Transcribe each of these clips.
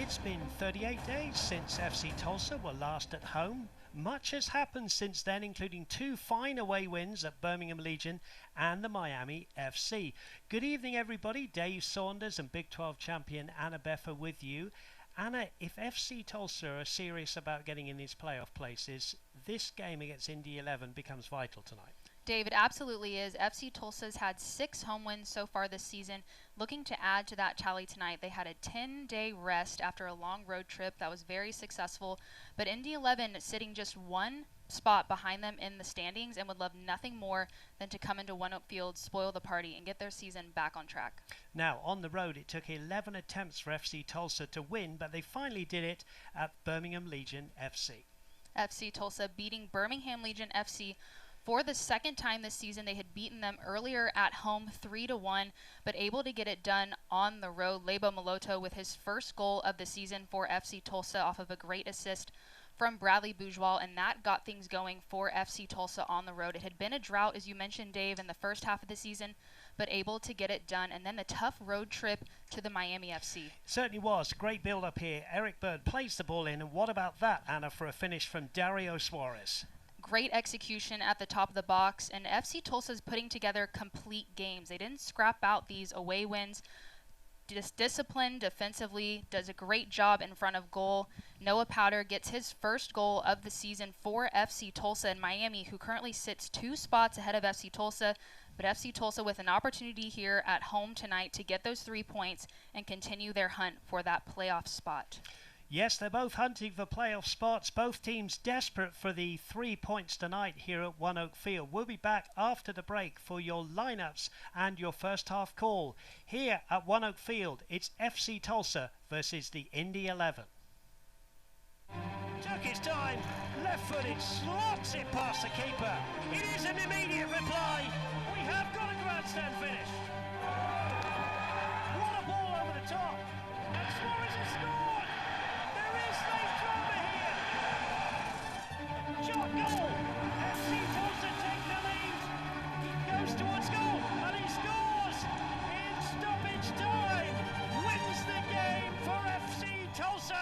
It's been 38 days since FC Tulsa were last at home. Much has happened since then, including 2 fine away wins at Birmingham Legion and the Miami FC. Good evening, everybody. Dave Saunders and Big 12 champion Anna Beffa with you. Anna, if FC Tulsa are serious about getting in these playoff places, this game against Indy 11 becomes vital tonight. Dave, it absolutely is. FC Tulsa's had 6 home wins so far this season. Looking to add to that tally tonight, they had a 10-day rest after a long road trip that was very successful. But Indy 11 sitting just 1 spot behind them in the standings and would love nothing more than to come into One Oak Field, spoil the party, and get their season back on track. Now, on the road, it took 11 attempts for FC Tulsa to win, but they finally did it at Birmingham Legion FC. FC Tulsa beating Birmingham Legion FC for the second time this season. They had beaten them earlier at home 3-1, but able to get it done on the road. Lebo Maloto with his first goal of the season for FC Tulsa off of a great assist from Bradley Bourgeois, and that got things going for FC Tulsa on the road. It had been a drought, as you mentioned, Dave, in the first half of the season, but able to get it done. And then the tough road trip to the Miami FC. Certainly was. Great build-up here. Eric Bird plays the ball in, and what about that, Anna, for a finish from Dario Suarez? Great execution at the top of the box, and FC Tulsa is putting together complete games. They didn't scrap out these away wins. Just disciplined defensively, does a great job in front of goal. Noah Powder gets his first goal of the season for FC Tulsa, and Miami, who currently sits 2 spots ahead of FC Tulsa. But FC Tulsa with an opportunity here at home tonight to get those 3 points and continue their hunt for that playoff spot. Yes, they're both hunting for playoff spots. Both teams desperate for the 3 points tonight here at One Oak Field. We'll be back after the break for your lineups and your first half call. Here at One Oak Field, it's FC Tulsa versus the Indy 11. Took his time, left-footed, slots it past the keeper. It is an immediate reply. We have got a grandstand finish. What a ball over the top. And Suarez has scored. Shot goal! FC Tulsa take the lead. Goes towards goal and he scores in stoppage time. Wins the game for FC Tulsa.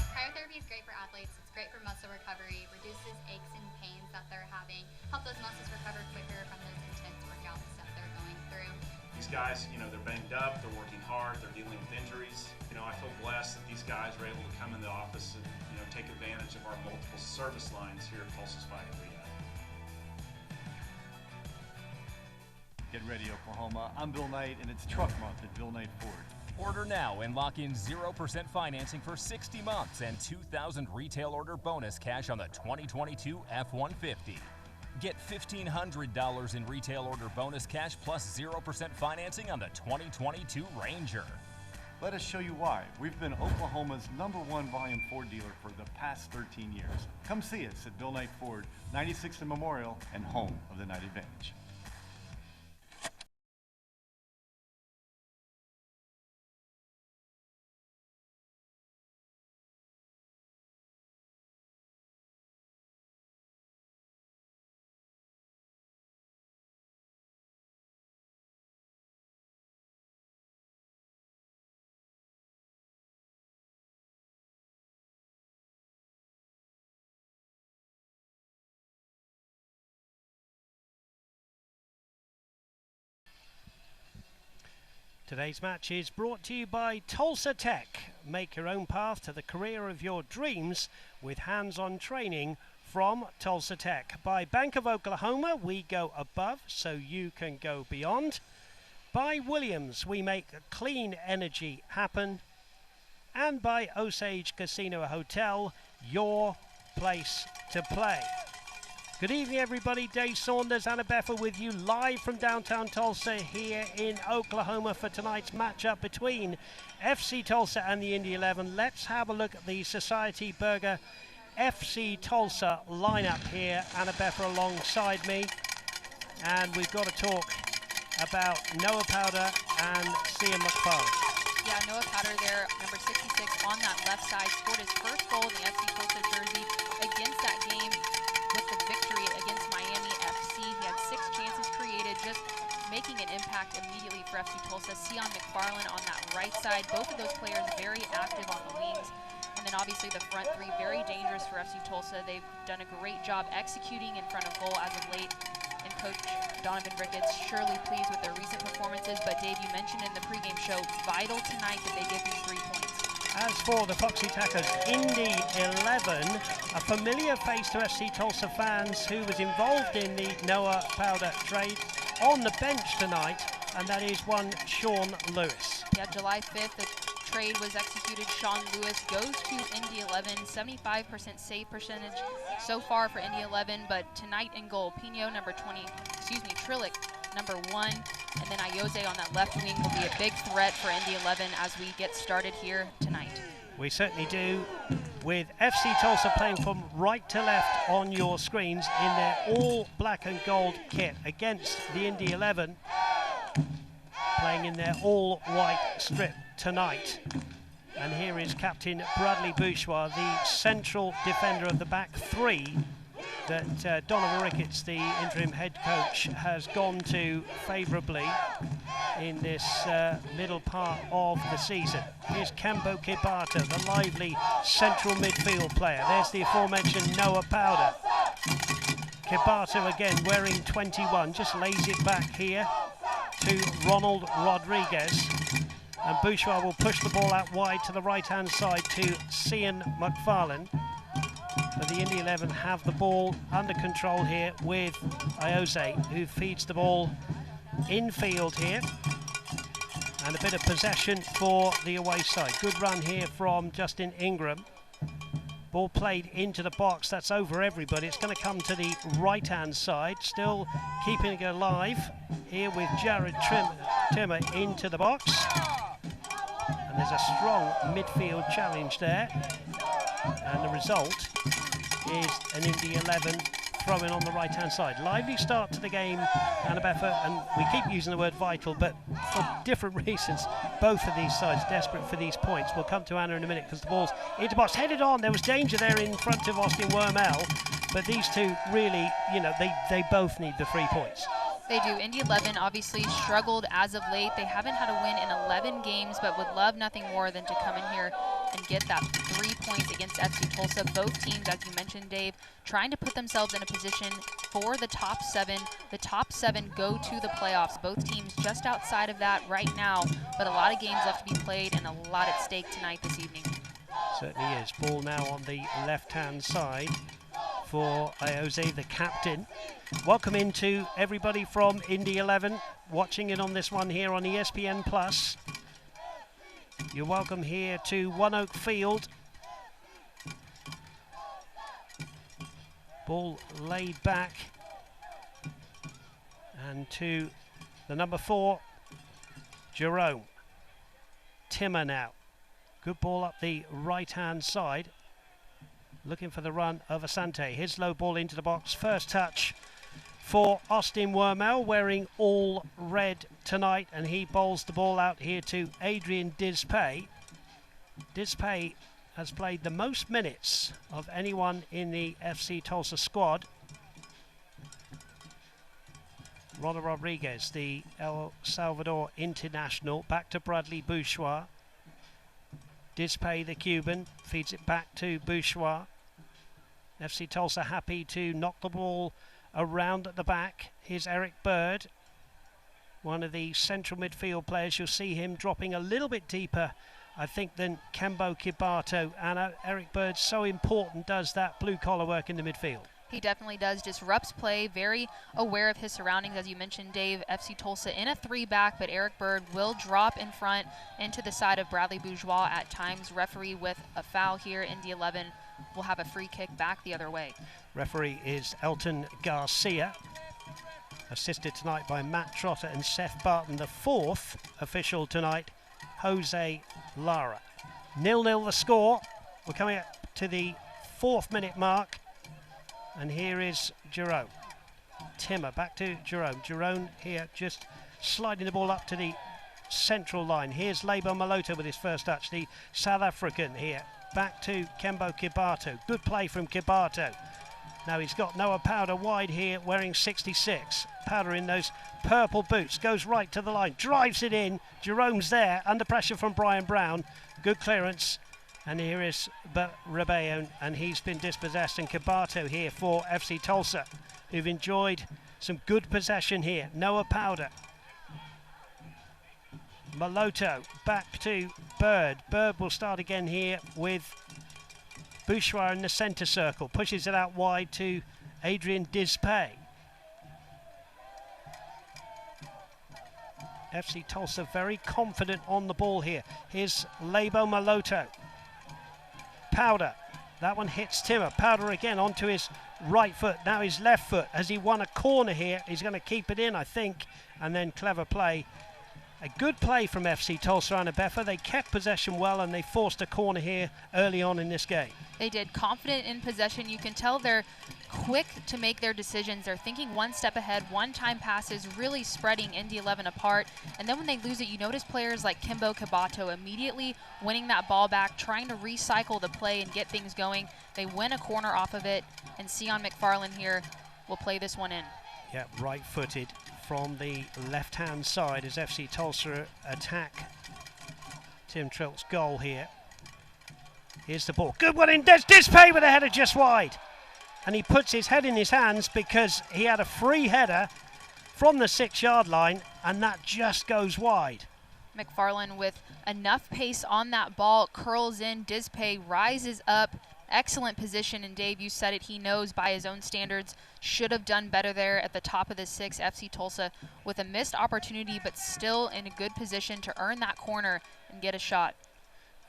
Cryotherapy is great for athletes. It's great for muscle recovery, reduces aches and pains that they're having, help those muscles recover quicker from those intense workouts that they're going through. These guys, they're banged up, they're working hard, they're dealing with injuries. I feel blessed that these guys are able to come in the office and, take advantage of our multiple service lines here at Tulsa's Fighting Rehab. Get ready, Oklahoma. I'm Bill Knight, and it's Truck Month at Bill Knight Ford. Order now and lock in 0% financing for 60 months and $2,000 retail order bonus cash on the 2022 F-150. Get $1,500 in retail order bonus cash plus 0% financing on the 2022 Ranger. Let us show you why. We've been Oklahoma's #1 volume Ford dealer for the past 13 years. Come see us at Bill Knight Ford, 96th and Memorial, and home of the Knight Advantage. Today's match is brought to you by Tulsa Tech. Make your own path to the career of your dreams with hands-on training from Tulsa Tech. By Bank of Oklahoma, we go above so you can go beyond. By Williams, we make clean energy happen. And by Osage Casino Hotel, your place to play. Good evening, everybody. Dave Saunders, Anna Beffa with you live from downtown Tulsa here in Oklahoma for tonight's matchup between FC Tulsa and the Indy 11. Let's have a look at the Society Burger FC Tulsa lineup here. Anna Beffa alongside me. And we've got to talk about Noah Powder and Cian McFarland. Yeah, Noah Powder there, number 66 on that left side, scored his first goal in the FC Tulsa jersey against that game with the victory against Miami FC. He for FC Tulsa. Sion McFarland on that right side. Both of those players very active on the wings. And then obviously the front three, very dangerous for FC Tulsa. They've done a great job executing in front of goal as of late. And Coach Donovan Ricketts surely pleased with their recent performances. But Dave, you mentioned in the pregame show, vital tonight that they get these 3 points. As for the Foxy Tackers, Indy 11, a familiar face to FC Tulsa fans who was involved in the Noah Powder trade, on the bench tonight, and that is one Sean Lewis. Yeah, July 5th, the trade was executed. Sean Lewis goes to Indy 11, 75% save percentage so far for Indy 11, but tonight in goal, Pino number 20, Trillick number 1, and then Ayose on that left wing will be a big threat for Indy 11 as we get started here tonight. We certainly do, with FC Tulsa playing from right to left on your screens in their all black and gold kit against the Indy 11 playing in their all white strip tonight. And here is Captain Bradley Bourgeois, the central defender of the back three that Donovan Ricketts, the interim head coach, has gone to favourably in this middle part of the season. Here's Kembo Kibata, the lively central midfield player. There's the aforementioned Noah Powder. Kibata again wearing 21, just lays it back here to Ronald Rodriguez. And Bourgeois will push the ball out wide to the right-hand side to Cian McFarlane. But the Indy 11 have the ball under control here with Ayose, who feeds the ball infield here. And a bit of possession for the away side. Good run here from Justin Ingram. Ball played into the box. That's over everybody. It's going to come to the right-hand side. Still keeping it alive here with Jared Timmer into the box. And there's a strong midfield challenge there. And the result is an Indy 11 throw-in on the right-hand side. Lively start to the game, Annabeffa, and we keep using the word vital, but for different reasons, both of these sides desperate for these points. We'll come to Anna in a minute because the ball's into box, headed on. There was danger there in front of Austin Wormel, but these two really, you know, they both need the 3 points. They do. Indy 11 obviously struggled as of late. They haven't had a win in 11 games, but would love nothing more than to come in here and get that 3 points against FC Tulsa. Both teams, as you mentioned, Dave, trying to put themselves in a position for the top 7. The top 7 go to the playoffs. Both teams just outside of that right now, but a lot of games left to be played and a lot at stake tonight this evening. Certainly is. Ball now on the left-hand side for Ayose, the captain. Welcome into everybody from Indy 11 watching it on this one here on ESPN Plus. You're welcome here to One Oak Field. Ball laid back and to the number 4, Jerome. Timmer now. Good ball up the right-hand side. Looking for the run of Asante. His low ball into the box. First touch for Austin Wormel, wearing all red tonight, and he bowls the ball out here to Adrian Dispay. Dispay has played the most minutes of anyone in the FC Tulsa squad. Ronald Rodriguez, the El Salvador international, back to Bradley Bourgeois. Dispay, the Cuban, feeds it back to Bourgeois. FC Tulsa happy to knock the ball around at the back. Here's Eric Bird, one of the central midfield players. You'll see him dropping a little bit deeper, I think, than Kembo Kibato. And Eric Bird, so important, does that blue-collar work in the midfield. He definitely does. Disrupts play, very aware of his surroundings. As you mentioned, Dave, FC Tulsa in a 3-back, but Eric Bird will drop in front into the side of Bradley Bourgeois at times. Referee with a foul here. Indy 11 will have a free kick back the other way. Referee is Elton Garcia, assisted tonight by Matt Trotter and Seth Barton. The 4th official tonight, Jose Lara. 0-0 the score. We're coming up to the 4th minute mark. And here is Jerome. Timmer back to Jerome. Jerome here just sliding the ball up to the central line. Here's Lebo Malota with his first touch, the South African here. Back to Kembo Kibato. Good play from Kibato. Now he's got Noah Powder wide here, wearing 66. Powder in those purple boots, goes right to the line, drives it in. Jerome's there, under pressure from Brian Brown. Good clearance. And here is Rebellion, and he's been dispossessed. And Kabato here for FC Tulsa, who've enjoyed some good possession here. Noah Powder. Maloto back to Bird. Bird will start again here with Bourgeois in the centre circle. Pushes it out wide to Adrian Dispay. FC Tulsa very confident on the ball here. Here's Lebo Maloto. Powder. That one hits Timmer. Powder again onto his right foot. Now his left foot. Has he won a corner here? He's going to keep it in, I think. And then clever play. A good play from FC Tulsa and Abefa. They kept possession well and they forced a corner here early on in this game. They did. Confident in possession. You can tell they're quick to make their decisions. They're thinking one step ahead, one-time passes, really spreading Indy 11 apart. And then when they lose it, you notice players like Kimbo Kabato immediately winning that ball back, trying to recycle the play and get things going. They win a corner off of it, and Sion McFarland here will play this one in. Yeah, right-footed from the left-hand side as FC Tulsa attack Tim Trilt's goal here. Here's the ball. Good one in. There's Dispay with a header just wide. And he puts his head in his hands because he had a free header from the 6-yard line, and that just goes wide. McFarland with enough pace on that ball, curls in. Dispay rises up. Excellent position, and Dave, you said it, he knows by his own standards, should have done better there at the top of the 6. FC Tulsa with a missed opportunity, but still in a good position to earn that corner and get a shot.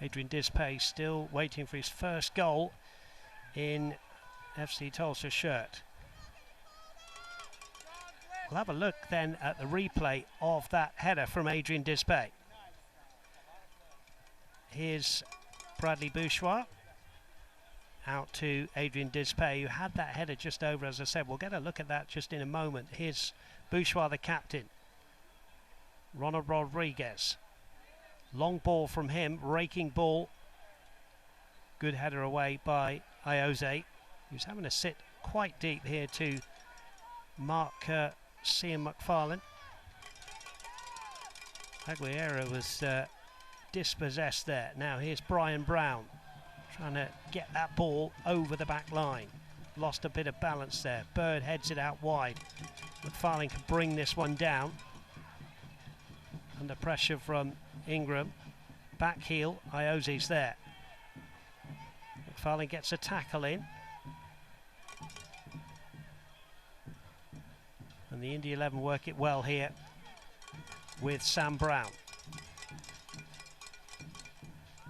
Adrian Dispay still waiting for his first goal in FC Tulsa shirt. We'll have a look then at the replay of that header from Adrian Dispay. Here's Bradley Bourgeois. Out to Adrian Dispay, who had that header just over, as I said. We'll get a look at that just in a moment. Here's Bourgeois, the captain. Ronald Rodriguez. Long ball from him, raking ball. Good header away by Ioze, who's having to sit quite deep here to mark Cian McFarlane. Aguilera was dispossessed there. Now here's Brian Brown, trying to get that ball over the back line. Lost a bit of balance there. Bird heads it out wide. McFarlane can bring this one down. Under pressure from Ingram. Back heel, Ioze's there. McFarlane gets a tackle in. And the Indy 11 work it well here with Sam Brown.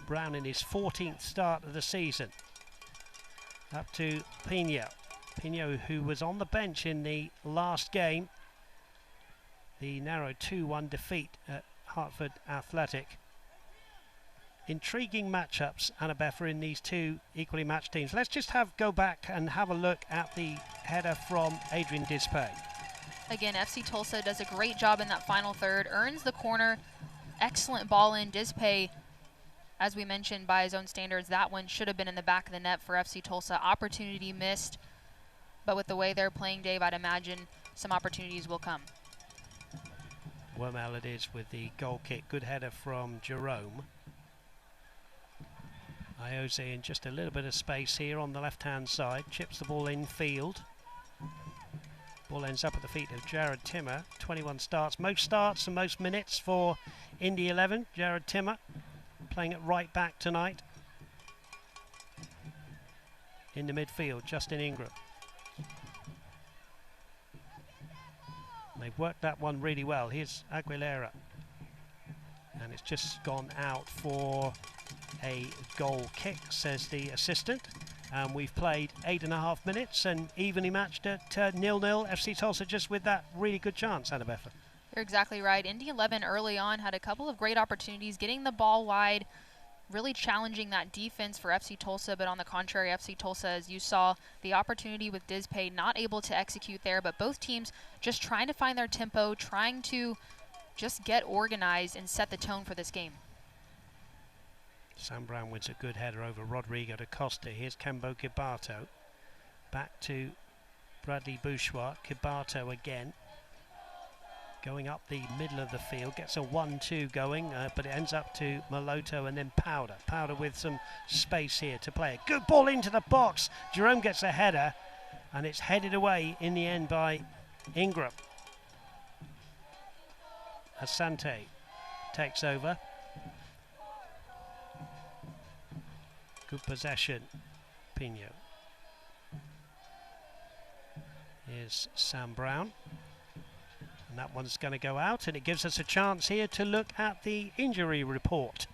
Brown in his 14th start of the season. Up to Pino. Pino, who was on the bench in the last game. The narrow 2-1 defeat at Hartford Athletic. Intriguing matchups, Anabefa, in these two equally matched teams. Let's just go back and have a look at the header from Adrian Dispay. Again, FC Tulsa does a great job in that final third, earns the corner. Excellent ball in. Dispay, as we mentioned, by his own standards, that one should have been in the back of the net for FC Tulsa. Opportunity missed, but with the way they're playing, Dave, I'd imagine some opportunities will come. Wormel it is with the goal kick. Good header from Jerome. Ioze in just a little bit of space here on the left-hand side. Chips the ball infield. Ball ends up at the feet of Jared Timmer. 21 starts. Most starts and most minutes for Indy 11. Jared Timmer playing at right back tonight. In the midfield, Justin Ingram. They've worked that one really well. Here's Aguilera. And it's just gone out for a goal kick, says the assistant. And we've played 8.5 minutes and evenly matched at 0-0. FC Tulsa just with that really good chance, Anabefa. You're exactly right. Indy 11 early on had a couple of great opportunities, getting the ball wide, really challenging that defense for FC Tulsa, but on the contrary, FC Tulsa, as you saw, the opportunity with Dispay not able to execute there, but both teams just trying to find their tempo, trying to just get organized and set the tone for this game. Sam Brown wins a good header over Rodrigo da Costa. Here's Kembo Kibato. Back to Bradley Bouchois. Kibato again. Going up the middle of the field, gets a 1-2 going, but it ends up to Maloto and then Powder. Powder with some space here to play it. Good ball into the box. Jerome gets a header, and it's headed away in the end by Ingram. Asante takes over. Good possession, Pino. Here's Sam Brown. And that one's going to go out, and it gives us a chance here to look at the injury report.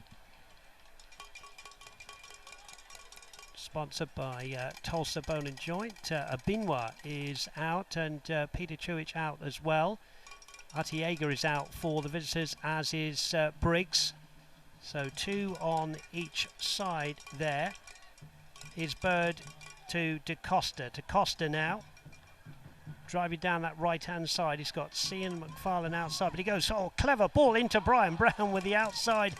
Sponsored by Tulsa Bone and Joint. Abinwa is out, and Peter Chewich out as well. Artiega is out for the visitors, as is Briggs. So 2 on each side there. Is Bird to DeCosta. DeCosta now. Driving down that right-hand side, he's got Cian McFarlane outside, but he goes, oh, clever ball into Brian Brown with the outside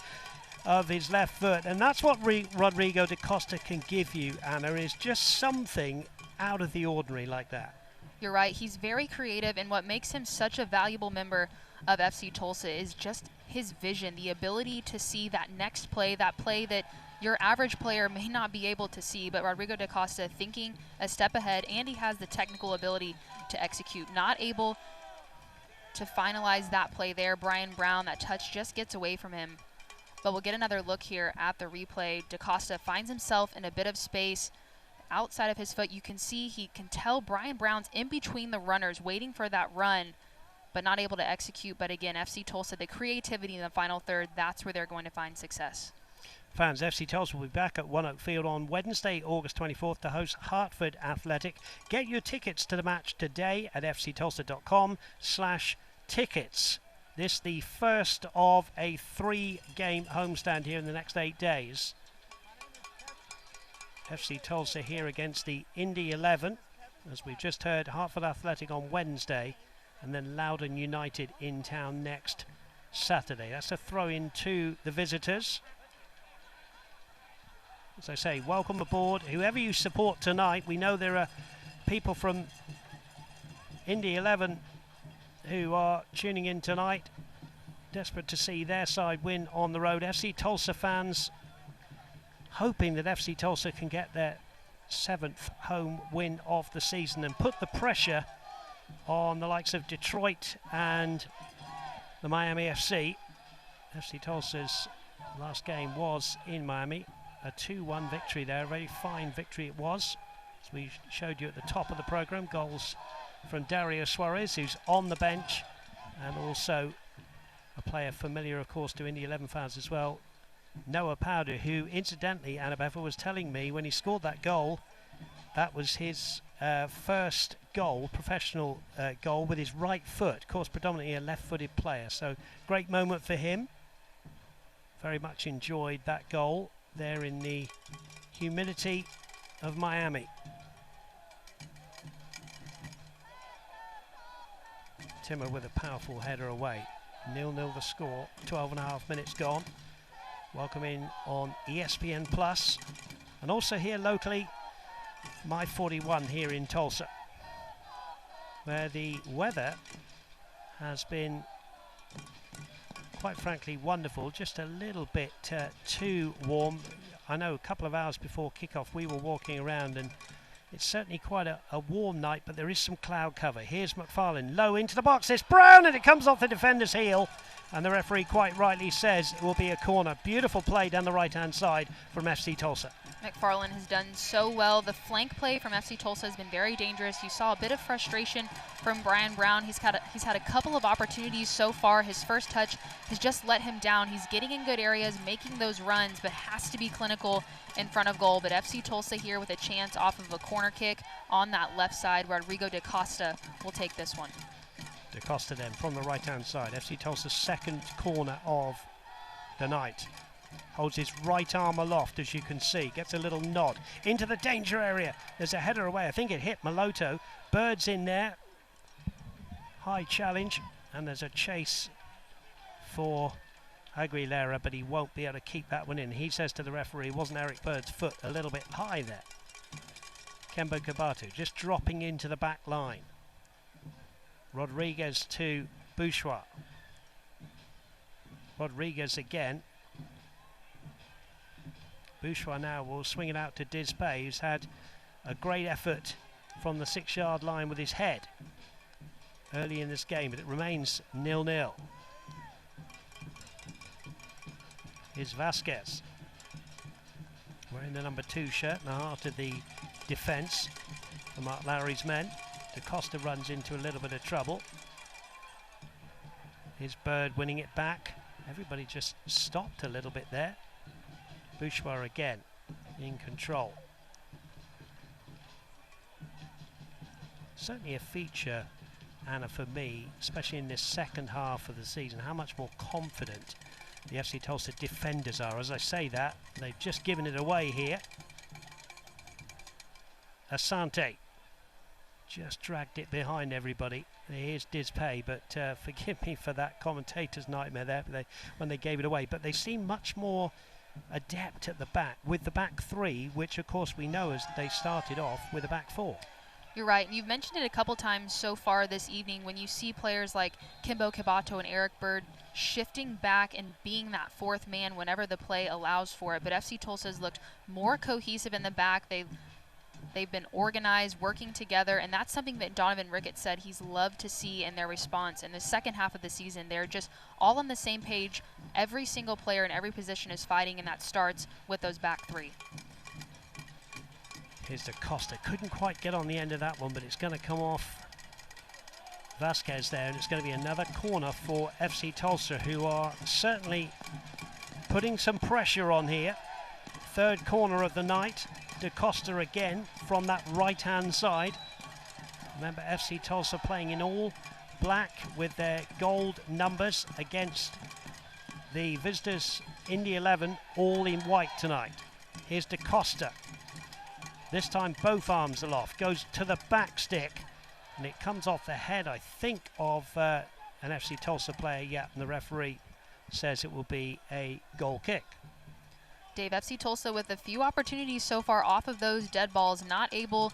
of his left foot. And that's what Rodrigo da Costa can give you, Anna, is just something out of the ordinary like that. You're right. He's very creative, and what makes him such a valuable member of FC Tulsa is just his vision, the ability to see that next play, that play that your average player may not be able to see, but Rodrigo da Costa thinking a step ahead, and he has the technical ability to execute. Not able to finalize that play there. Brian Brown, that touch just gets away from him. But we'll get another look here at the replay. Da Costa finds himself in a bit of space outside of his foot. You can see, he can tell Brian Brown's in between the runners waiting for that run, but not able to execute. But again, FC Tulsa, the creativity in the final third, that's where they're going to find success. Fans, FC Tulsa will be back at One Oak Field on Wednesday, August 24th to host Hartford Athletic. Get your tickets to the match today at fctulsa.com/tickets. This the first of a 3-game homestand here in the next 8 days. FC Tulsa here against the Indy 11. As we've just heard, Hartford Athletic on Wednesday, and then Loudoun United in town next Saturday. That's a throw-in to the visitors. As I say, welcome aboard. Whoever you support tonight, we know there are people from Indy 11 who are tuning in tonight, desperate to see their side win on the road. FC Tulsa fans hoping that FC Tulsa can get their 7th home win of the season and put the pressure on the likes of Detroit and the Miami FC. FC Tulsa's last game was in Miami. A 2-1 victory there, a very fine victory it was. As we showed you at the top of the program, goals from Dario Suarez, who's on the bench, and also a player familiar, of course, to Indy 11 fans as well, Noah Powder, who, incidentally, Annabeth was telling me when he scored that goal, that was his first goal, professional goal, with his right foot. Of course, predominantly a left-footed player, so great moment for him. Very much enjoyed that goal there in the humidity of Miami. Timmer with a powerful header away. 0-0 the score, 12.5 minutes gone. Welcome in on ESPN Plus, and also here locally, My 41 here in Tulsa, where the weather has been quite frankly wonderful, just a little bit too warm. I know a couple of hours before kickoff we were walking around, and it's certainly quite a warm night, but there is some cloud cover. Here's McFarlane, low into the box, it's Brown, and it comes off the defender's heel, and the referee quite rightly says it will be a corner. Beautiful play down the right-hand side from FC Tulsa. McFarlane has done so well. The flank play from FC Tulsa has been very dangerous. You saw a bit of frustration from Brian Brown. He's had a couple of opportunities so far. His first touch has just let him down. He's getting in good areas, making those runs, but has to be clinical in front of goal. But FC Tulsa here with a chance off of a corner kick on that left side. Rodrigo da Costa will take this one. Da Costa then from the right-hand side. FC Tulsa's second corner of the night. Holds his right arm aloft, as you can see. Gets a little nod into the danger area. There's a header away. I think it hit Maloto. Bird's in there. High challenge. And there's a chase for Aguilera, but he won't be able to keep that one in. He says to the referee, wasn't Eric Bird's foot a little bit high there? Kembo Kabato just dropping into the back line. Rodriguez to Bourgeois. Rodriguez again. Bourgeois now will swing it out to Disbay, who's had a great effort from the 6-yard line with his head early in this game, but it remains 0-0. Here's Vasquez, wearing the number 2 shirt in the heart of the defence for Mark Lowry's men. DaCosta runs into a little bit of trouble. Here's Bird winning it back. Everybody just stopped a little bit there. Bourgeois again in control. Certainly a feature, Anna, for me, especially in this second half of the season, how much more confident the FC Tulsa defenders are. As I say that, they've just given it away here. Asante just dragged it behind everybody. Here's Disbay, but forgive me for that commentator's nightmare there when they gave it away. But they seem much more adept at the back with the back 3, which of course we know as they started off with a back 4. You're right. You've mentioned it a couple times so far this evening when you see players like Kembo Kabato and Eric Bird shifting back and being that 4th man whenever the play allows for it. But FC Tulsa has looked more cohesive in the back. They've been organized, working together, and that's something that Donovan Ricketts said he's loved to see in their response. In the second half of the season, they're just all on the same page. Every single player in every position is fighting, and that starts with those back 3. Here's DaCosta. Couldn't quite get on the end of that one, but it's going to come off Vasquez there, and it's going to be another corner for FC Tulsa, who are certainly putting some pressure on here. 3rd corner of the night. DaCosta again from that right-hand side. Remember, FC Tulsa playing in all black with their gold numbers against the visitors Indy 11 all in white tonight. Here's DaCosta. This time both arms aloft, goes to the back stick, and it comes off the head, I think, of an FC Tulsa player. Yeah, and the referee says it will be a goal kick. Dave, FC Tulsa with a few opportunities so far off of those dead balls, not able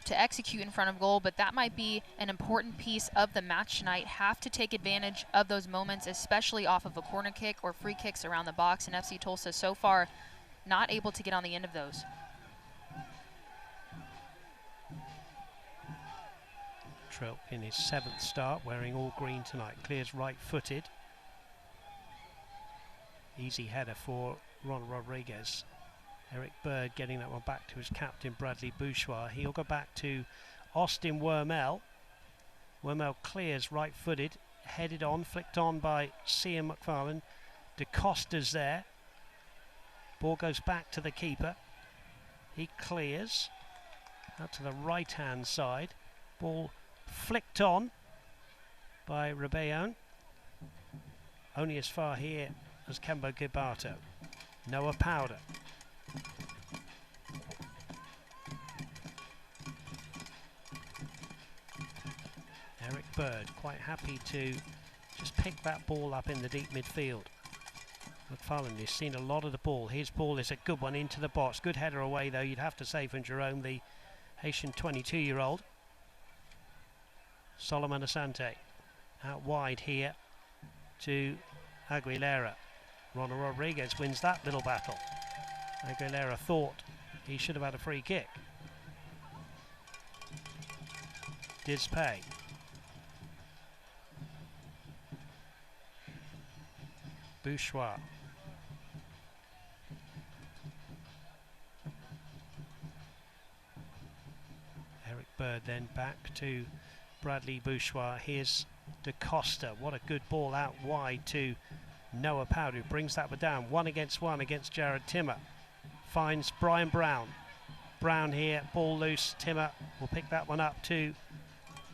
to execute in front of goal, but that might be an important piece of the match tonight. Have to take advantage of those moments, especially off of a corner kick or free kicks around the box, and FC Tulsa so far not able to get on the end of those. Trilp in his 7th start, wearing all green tonight, clears right-footed. Easy header for Ron Rodriguez. Eric Bird getting that one back to his captain, Bradley Bourgeois. He'll go back to Austin Wormel. Wormel clears right-footed, headed on, flicked on by Cian McFarlane. DaCosta's there. Ball goes back to the keeper. He clears out to the right-hand side. Ball flicked on by Rebellon. Only as far here as Kembo Kabato. Noah Powder. Eric Bird quite happy to just pick that ball up in the deep midfield. McFarlane has seen a lot of the ball. His ball is a good one into the box. Good header away though, you'd have to say, from Jerome, the Haitian 22-year-old. Solomon Asante out wide here to Aguilera. Ronald Rodriguez wins that little battle. Aguilera thought he should have had a free kick. Disbay. Bourgeois. Eric Bird then back to Bradley Bourgeois. Here's DaCosta. What a good ball out wide to Noah Powder, who brings that one down. 1-against-1 against Jared Timmer. Finds Brian Brown. Brown here, ball loose. Timmer will pick that one up to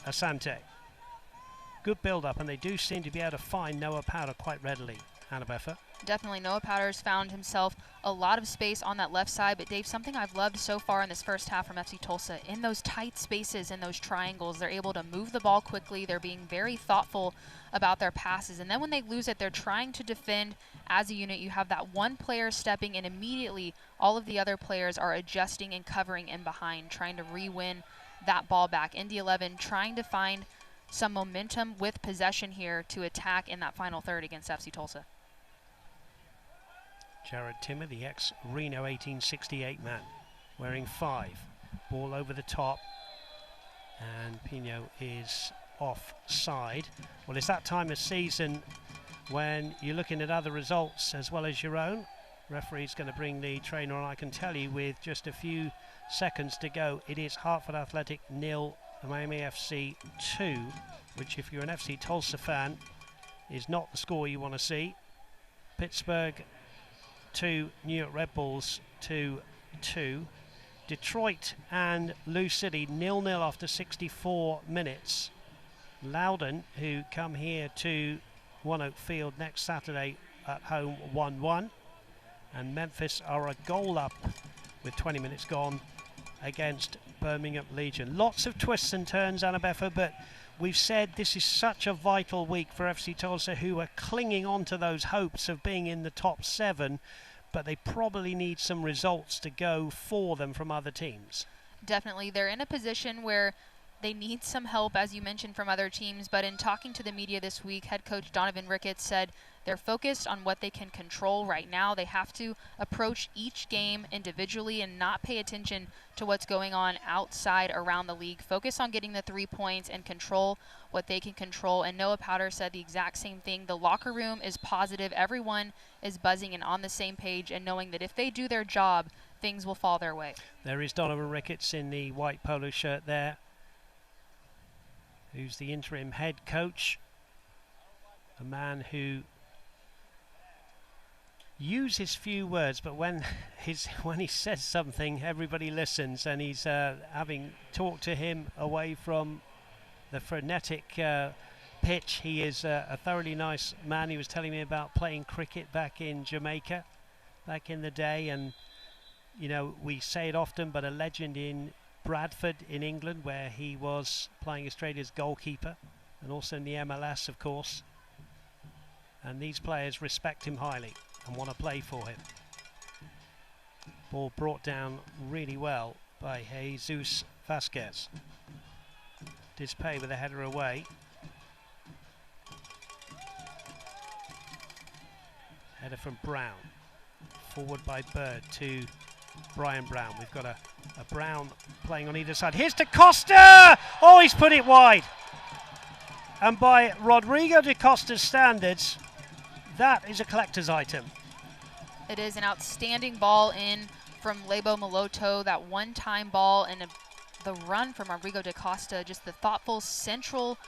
Asante. Good build-up, and they do seem to be able to find Noah Powder quite readily. Hannah Beffer. Definitely Noah Powders found himself a lot of space on that left side, but Dave, something I've loved so far in this first half from FC Tulsa, in those tight spaces, in those triangles, they're able to move the ball quickly. They're being very thoughtful about their passes, and then when they lose it, they're trying to defend as a unit. You have that one player stepping, and immediately all of the other players are adjusting and covering in behind, trying to re-win that ball back. Indy 11 trying to find some momentum with possession here to attack in that final third against FC Tulsa. Jared Timmer, the ex-Reno 1868 man, wearing 5. Ball over the top, and Pino is offside. Well, it's that time of season when you're looking at other results as well as your own. Referee's going to bring the trainer on. I can tell you with just a few seconds to go, it is Hartford Athletic 0, Miami FC 2, which if you're an FC Tulsa fan is not the score you want to see. Pittsburgh 2, New York Red Bulls 2-2. Detroit and Lou City 0-0 after 64 minutes. Loudon, who come here to One Oak Field next Saturday at home, 1-1. And Memphis are a goal up with 20 minutes gone against Birmingham Legion. Lots of twists and turns, Anna Beffer, but we've said this is such a vital week for FC Tulsa, who are clinging on to those hopes of being in the top 7, but they probably need some results to go for them from other teams. Definitely. They're in a position where they need some help, as you mentioned, from other teams, but in talking to the media this week, head coach Donovan Ricketts said they're focused on what they can control right now. They have to approach each game individually and not pay attention to what's going on outside around the league. Focus on getting the 3 points and control what they can control. And Noah Powder said the exact same thing. The locker room is positive. Everyone is buzzing and on the same page and knowing that if they do their job, things will fall their way. There is Donovan Ricketts in the white polo shirt there, who's the interim head coach, a man who uses few words, but when he says something, everybody listens, and he's having talked to him away from the frenetic pitch. He is a thoroughly nice man. He was telling me about playing cricket back in Jamaica back in the day, and you know, we say it often, but a legend in Bradford in England, where he was playing Australia's goalkeeper, and also in the MLS, of course. And these players respect him highly and want to play for him. Ball brought down really well by Jesus Vasquez. Dispay with a header away. Header from Brown. Forward by Bird to Brian Brown. We've got a Brown playing on either side. Here's DaCosta! Oh, he's put it wide. And by Rodrigo DaCosta's standards, that is a collector's item. It is an outstanding ball in from Lebo Maloto, that one-time ball, and the run from Rodrigo DaCosta, just the thoughtful central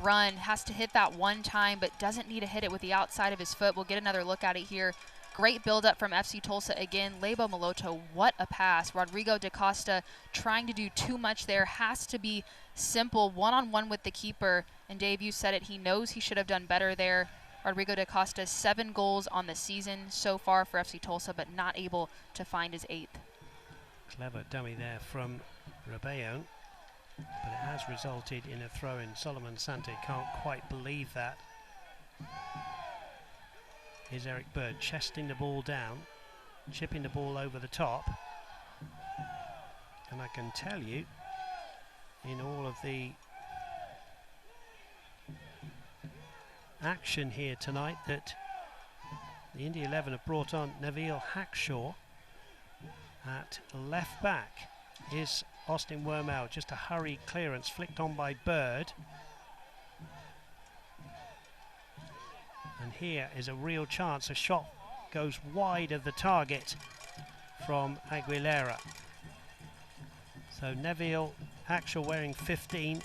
run, has to hit that one time, but doesn't need to hit it with the outside of his foot. We'll get another look at it here. Great build-up from FC Tulsa again. Lebo Maloto, what a pass. Rodrigo DaCosta trying to do too much there. Has to be simple, one-on-one with the keeper. And Dave, you said it, he knows he should have done better there. Rodrigo DaCosta, 7 goals on the season so far for FC Tulsa, but not able to find his 8th. Clever dummy there from Rebellion, but it has resulted in a throw-in. Solomon Sante can't quite believe that. Here's Eric Bird chesting the ball down, chipping the ball over the top. And I can tell you, in all of the action here tonight, that the Indy 11 have brought on Neville Hackshaw at left back. Here's Austin Wormel, just a hurried clearance flicked on by Bird. And here is a real chance. A shot goes wide of the target from Aguilera. So Neville Hackshaw, wearing 15,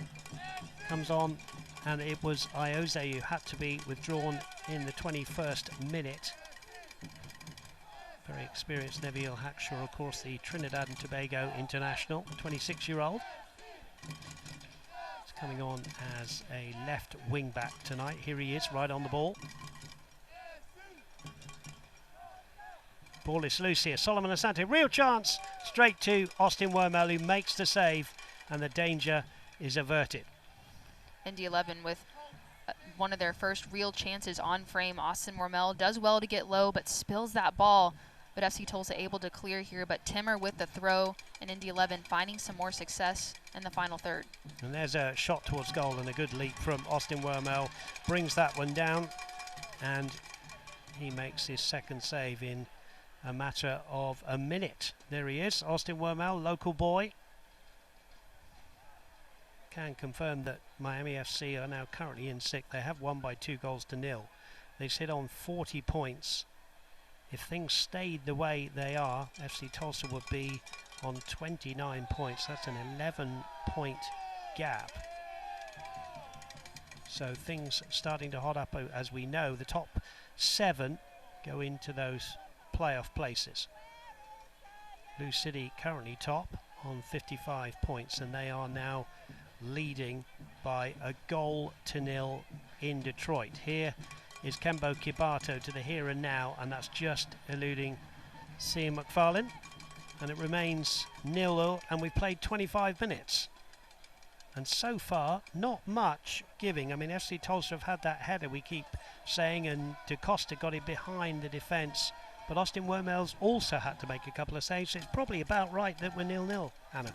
comes on, and it was Ioze who had to be withdrawn in the 21st minute. Very experienced Neville Hackshaw, of course, the Trinidad and Tobago international, 26-year-old. He's coming on as a left wing back tonight. Here he is, right on the ball. Ball is loose here. Solomon Asante, real chance. Straight to Austin Wormel, who makes the save, and the danger is averted. Indy 11 with one of their first real chances on frame. Austin Wormel does well to get low, but spills that ball. But FC Tulsa able to clear here, but Timmer with the throw, and Indy 11 finding some more success in the final third. And there's a shot towards goal and a good leap from Austin Wormel. Brings that one down, and he makes his second save in a matter of a minute. There he is, Austin Wormel, local boy. Can confirm that Miami FC are now currently in sixth. They have won by 2-0. They sit on 40 points. If things stayed the way they are, FC Tulsa would be on 29 points. That's an 11-point gap. So things starting to hot up. As we know, the top 7 go into those playoff places. Blue City currently top on 55 points, and they are now leading by 1-0 in Detroit. Here is Kembo Kibato to the here and now, and that's just eluding Cian McFarlane, and it remains 0-0, and we've played 25 minutes. And so far, not much giving. I mean, FC Tulsa have had that header we keep saying, and DaCosta got it behind the defence, but Austin Wormel's also had to make a couple of saves, so it's probably about right that we're 0-0, Anna.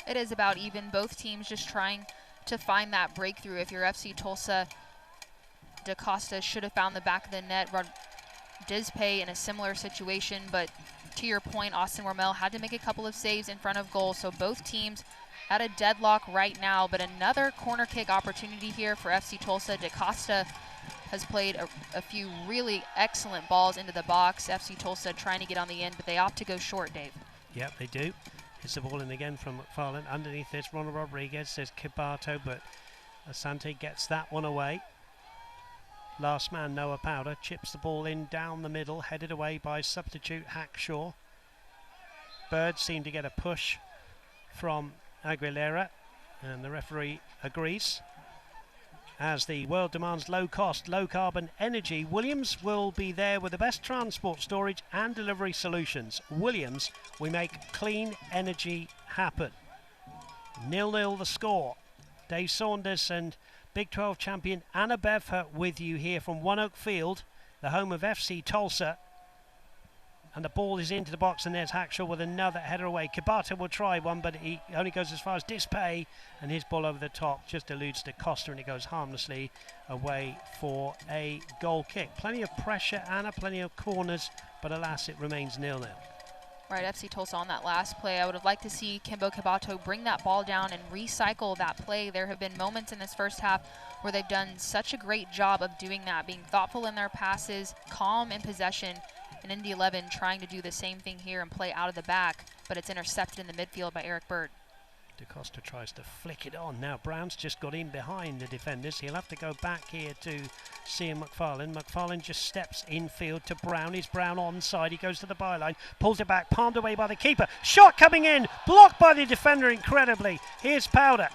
It is about even. Both teams just trying to find that breakthrough. If you're FC Tulsa, DaCosta should have found the back of the net. Dispe in a similar situation, but to your point, Austin Wormel had to make a couple of saves in front of goal, so both teams at a deadlock right now. But another corner kick opportunity here for FC Tulsa. DaCosta has played a few really excellent balls into the box. FC Tulsa trying to get on the end, but they opt to go short, Dave. Yep, they do. It's the ball in again from McFarlane. Underneath this, Ronald Rodriguez says Kibato, but Asante gets that one away. Last man, Noah Powder, chips the ball in down the middle, headed away by substitute Hackshaw. Bird seemed to get a push from Aguilera, and the referee agrees. As the world demands low cost, low carbon energy, Williams will be there with the best transport, storage and delivery solutions. Williams, we make clean energy happen. 0-0 the score. Dave Saunders and Big 12 champion Anna Bevher with you here from One Oak Field, the home of FC Tulsa. And the ball is into the box, and there's Hackshaw with another header away. Kibato will try one, but he only goes as far as Dispe, and his ball over the top just eludes DaCosta, and it goes harmlessly away for a goal kick. Plenty of pressure, Anna, plenty of corners, but alas, it remains 0-0. Right, FC Tulsa on that last play. I would have liked to see Kembo Kibato bring that ball down and recycle that play. There have been moments in this first half where they've done such a great job of doing that, being thoughtful in their passes, calm in possession, and Indy 11 trying to do the same thing here and play out of the back, but it's intercepted in the midfield by Eric Bird. DaCosta tries to flick it on. Now Brown's just got in behind the defenders. He'll have to go back here to Cian McFarlane. McFarlane just steps infield to Brown. Is Brown onside? He goes to the byline, pulls it back, palmed away by the keeper. Shot coming in, blocked by the defender incredibly. Here's Powder.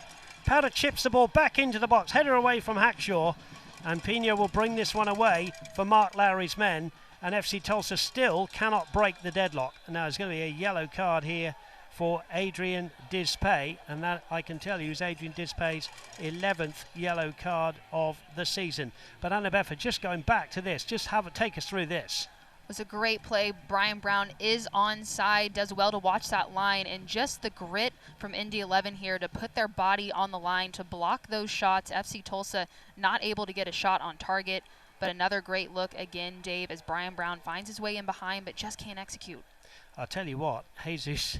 Powder chips the ball back into the box. Header away from Hackshaw, and Pino will bring this one away for Mark Lowry's men. And FC Tulsa still cannot break the deadlock. Now there's going to be a yellow card here for Adrian Dispe, and that I can tell you is Adrian Dispe's 11th yellow card of the season. But Anna Beffa, just going back to this, just take us through this. It was a great play. Brian Brown is onside, does well to watch that line, and just the grit from Indy 11 here to put their body on the line to block those shots. FC Tulsa not able to get a shot on target, but another great look again, Dave, as Brian Brown finds his way in behind but just can't execute. I'll tell you what, Jesus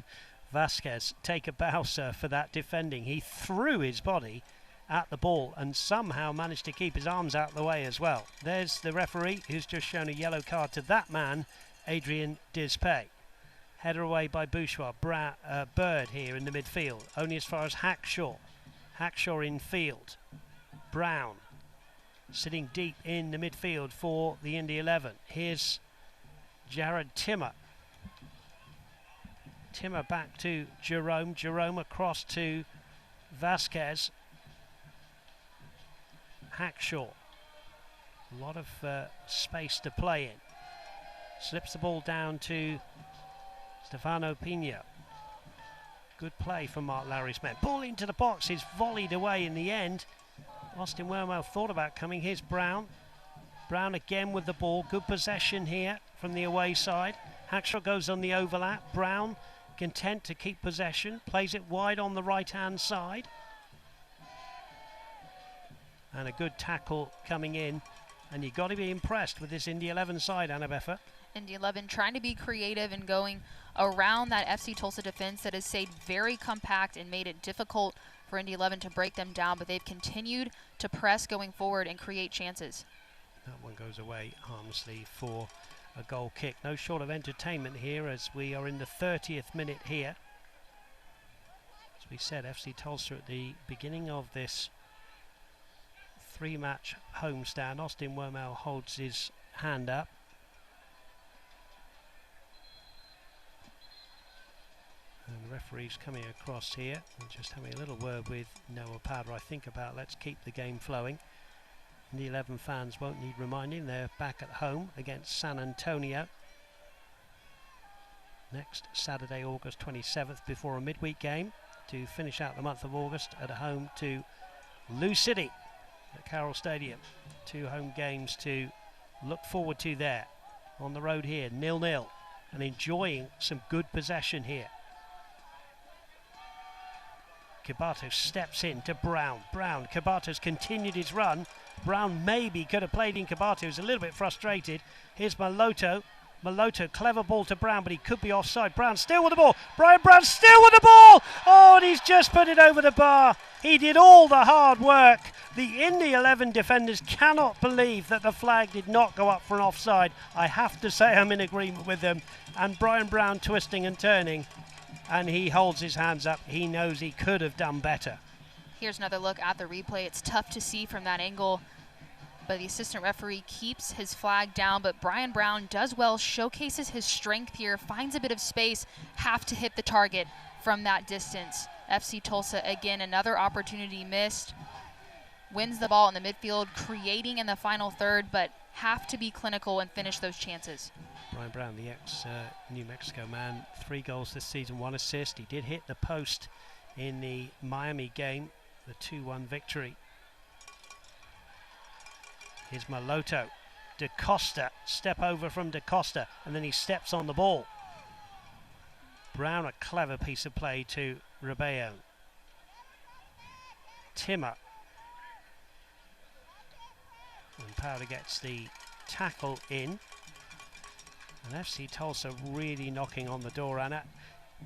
Vasquez take a bow, sir, for that defending. He threw his body at the ball and somehow managed to keep his arms out of the way as well. There's the referee who's just shown a yellow card to that man, Adrian Dispe. Header away by Bourgeois. Bird here in the midfield, only as far as Hackshaw. Hackshaw in field. Brown sitting deep in the midfield for the Indy 11. Here's Jared Timmer. Timmer back to Jerome. Jerome across to Vasquez. Hackshaw. A lot of space to play in. Slips the ball down to Stefano Pina. Good play from Mark Larry's men. Ball into the box is volleyed away in the end. Austin Wormo thought about coming. Here's Brown. Brown again with the ball. Good possession here from the away side. Hackshaw goes on the overlap. Brown content to keep possession. Plays it wide on the right-hand side. And a good tackle coming in. And you've got to be impressed with this Indy 11 side, Anna Beffa. Indy 11 trying to be creative and going around that FC Tulsa defense that has stayed very compact and made it difficult for Indy 11 to break them down, but they've continued to press going forward and create chances. That one goes away harmlessly for a goal kick. No short of entertainment here as we are in the 30th minute here. As we said, FC Tulsa at the beginning of this 3-match homestand. Austin Wormel holds his hand up. And the referee's coming across here and just having a little word with Noah Powder, I think, about let's keep the game flowing. And the 11 fans won't need reminding, they're back at home against San Antonio next Saturday, August 27th, before a midweek game to finish out the month of August at home to Lou City at Carroll Stadium. 2 home games to look forward to there. On the road here, 0-0, and enjoying some good possession here. Kibato steps in to Brown. Kibato's continued his run. Brown maybe could have played in. Kibato was a little bit frustrated. Here's Maloto. Clever ball to Brown, but he could be offside. Brown still with the ball. Brian Brown still with the ball. Oh, and he's just put it over the bar. He did all the hard work. The Indy 11 defenders cannot believe that the flag did not go up for an offside. I have to say I'm in agreement with them. And Brian Brown twisting and turning. And he holds his hands up. He knows he could have done better. Here's another look at the replay. It's tough to see from that angle, but the assistant referee keeps his flag down. But Brian Brown does well, showcases his strength here, finds a bit of space, have to hit the target from that distance. FC Tulsa, again, another opportunity missed. Wins the ball in the midfield, creating in the final third, but have to be clinical and finish those chances. Brian Brown, the ex-New Mexico man, 3 goals this season, 1 assist. He did hit the post in the Miami game, the 2-1 victory. Here's Maloto. DaCosta, step over from DaCosta, and then he steps on the ball. Brown, a clever piece of play to Rebello. Timmer. And Powder gets the tackle in. And FC Tulsa really knocking on the door, Anna.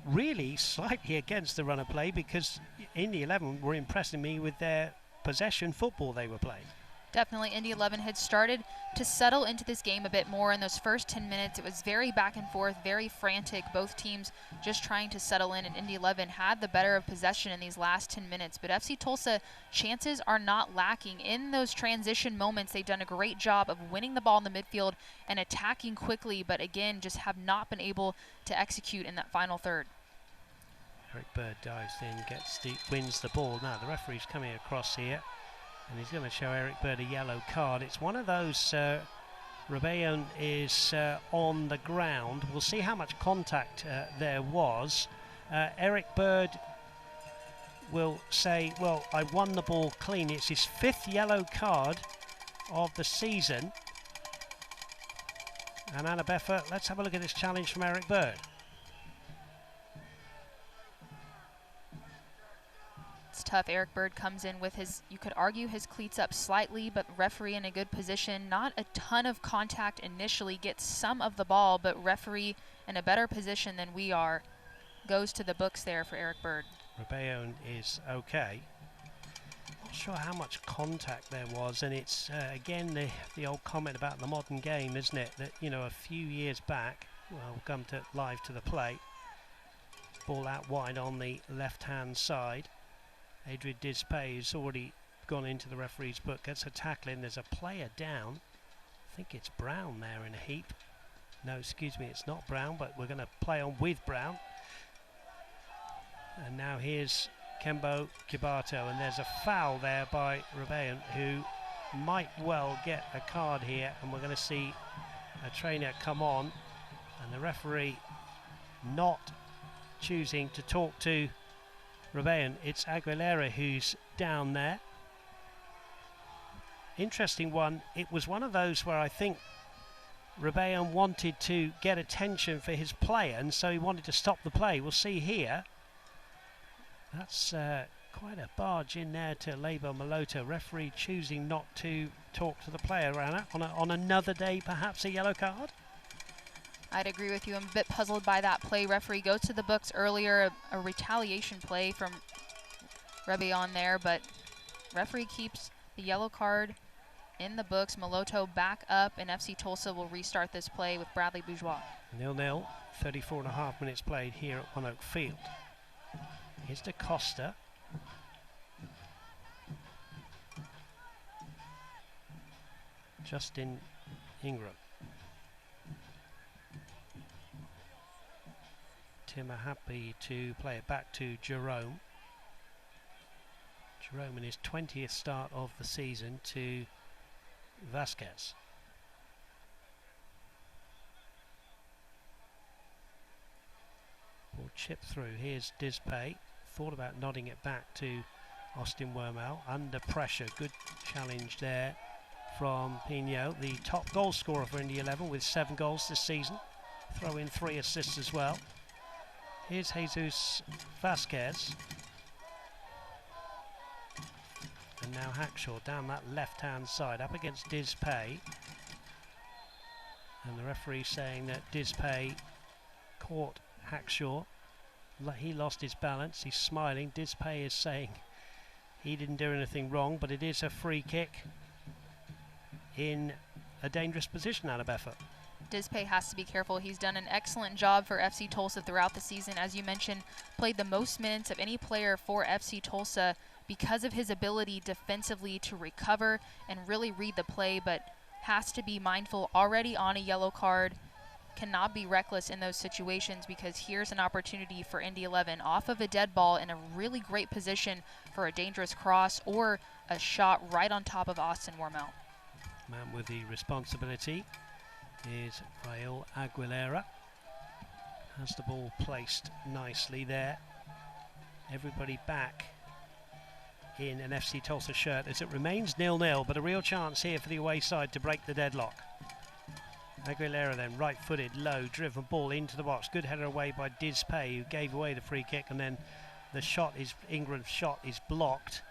Really slightly against the run of play, because Indy 11 were impressing me with their possession football they were playing. Definitely, Indy 11 had started to settle into this game a bit more in those first 10 minutes. It was very back and forth, very frantic, both teams just trying to settle in, and Indy 11 had the better of possession in these last 10 minutes. But FC Tulsa, chances are not lacking. In those transition moments, they've done a great job of winning the ball in the midfield and attacking quickly, but again, just have not been able to execute in that final third. Eric Bird dives in, wins the ball. Now the referee's coming across here, and he's going to show Eric Bird a yellow card. It's one of those, Rebellion is on the ground. We'll see how much contact there was. Eric Bird will say, well, I won the ball clean. It's his 5th yellow card of the season. And Anna Beffa, let's have a look at this challenge from Eric Bird. It's tough. Eric Bird comes in with his, you could argue, his cleats up slightly, but referee in a good position. Not a ton of contact initially, gets some of the ball, but referee in a better position than we are. Goes to the books there for Eric Bird. Rebellion is okay. Not sure how much contact there was, and it's again the old comment about the modern game, isn't it? That, you know, a few years back, well, we'll come to live to the plate. Ball out wide on the left-hand side. Adrian Dispay has already gone into the referee's book, gets a tackle in. There's a player down. I think it's Brown there in a heap. No, excuse me, it's not Brown, but we're going to play on with Brown. And now here's Kembo Kibato, and there's a foul there by Rebellion, who might well get a card here, and we're going to see a trainer come on And the referee not choosing to talk to Rebellion. It's Aguilera who's down there. Interesting one. It was one of those where I think Rebellion wanted to get attention for his player, and so he wanted to stop the play. We'll see here. That's quite a barge in there to Lebo Malota. Referee choosing not to talk to the player, Anna, on another day, perhaps a yellow card. I'd agree with you. I'm a bit puzzled by that play. Referee goes to the books earlier, a retaliation play from Rebellion there, but referee keeps the yellow card in the books. Maloto back up, and FC Tulsa will restart this play with Bradley Bourgeois. 0-0, 34.5 minutes played here at One Oak Field. Here's DaCosta. Justin Ingram. Tim are happy to play it back to Jerome. Jerome in his 20th start of the season to Vasquez. Ball chip through. Here's Dispay. Thought about nodding it back to Austin Wormel. Under pressure. Good challenge there from Pino, the top goal scorer for Indy 11 with 7 goals this season. Throw in 3 assists as well. Here's Jesus Vasquez. And now Hackshaw down that left-hand side up against Dispay. And the referee saying that Dispay caught Hackshaw. He lost his balance. He's smiling. Dispay is saying he didn't do anything wrong, but it is a free kick in a dangerous position out of effort. Dispay has to be careful. He's done an excellent job for FC Tulsa throughout the season. As you mentioned, played the most minutes of any player for FC Tulsa because of his ability defensively to recover and really read the play, but has to be mindful already on a yellow card. Cannot be reckless in those situations, because here's an opportunity for Indy 11 off of a dead ball in a really great position for a dangerous cross or a shot right on top of Austin Wormel. Man with the responsibility is Raul Aguilera. Has the ball placed nicely there. Everybody back in an FC Tulsa shirt as it remains 0-0, but a real chance here for the away side to break the deadlock. Aguilera then right-footed, low, driven ball into the box. Good header away by Dispay, who gave away the free kick, and then the shot is Ingram's shot is blocked.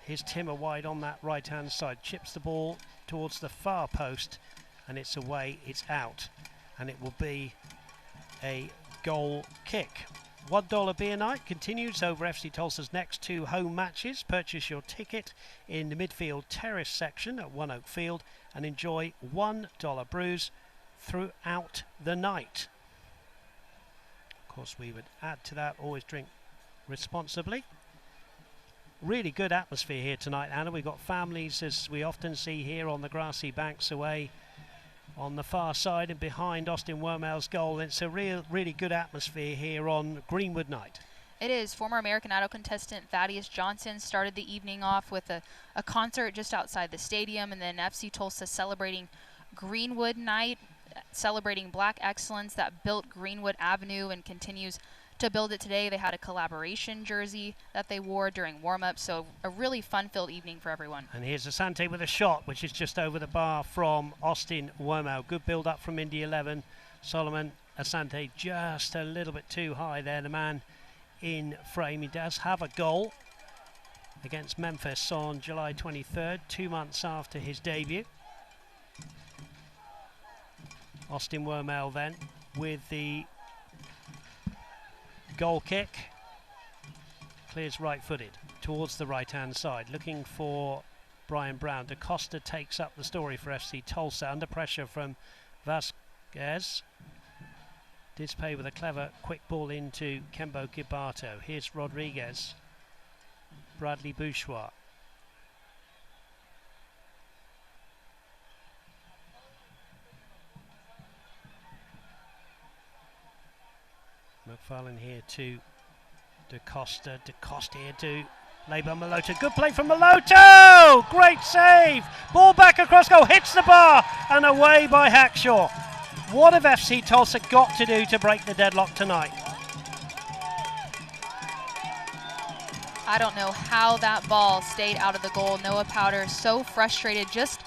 Here's Timmer wide on that right-hand side, chips the ball towards the far post, and it's away, it's out, and it will be a goal kick. $1 beer night continues over FC Tulsa's next 2 home matches. Purchase your ticket in the midfield terrace section at One Oak Field and enjoy $1 brews throughout the night. Of course, we would add to that, always drink responsibly. Really good atmosphere here tonight, Anna. We've got families, as we often see here, on the grassy banks away on the far side and behind Austin Wormel's goal. It's a really good atmosphere here on Greenwood night. It is. Former American Idol contestant Thaddeus Johnson started the evening off with a concert just outside the stadium, and then FC Tulsa celebrating Greenwood night, celebrating Black excellence that built Greenwood Avenue and continues to build it today. They had a collaboration jersey that they wore during warm-up, so a really fun-filled evening for everyone. And here's Asante with a shot, which is just over the bar from Austin Wormel. Good build-up from Indy 11. Solomon Asante just a little bit too high there, the man in frame. He does have a goal against Memphis on July 23rd, 2 months after his debut. Austin Wormel then with the goal kick. Clears right-footed towards the right-hand side, looking for Brian Brown. DaCosta takes up the story for FC Tulsa under pressure from Vasquez. Dispay with a clever quick ball into Kembo Gibato. Here's Rodriguez. Bradley Bourgeois. McFarlane here to DaCosta. DaCosta here to Lebo Malota. Good play from Malota! Great save! Ball back across goal, hits the bar, and away by Hackshaw. What have FC Tulsa got to do to break the deadlock tonight? I don't know how that ball stayed out of the goal. Noah Powder so frustrated, just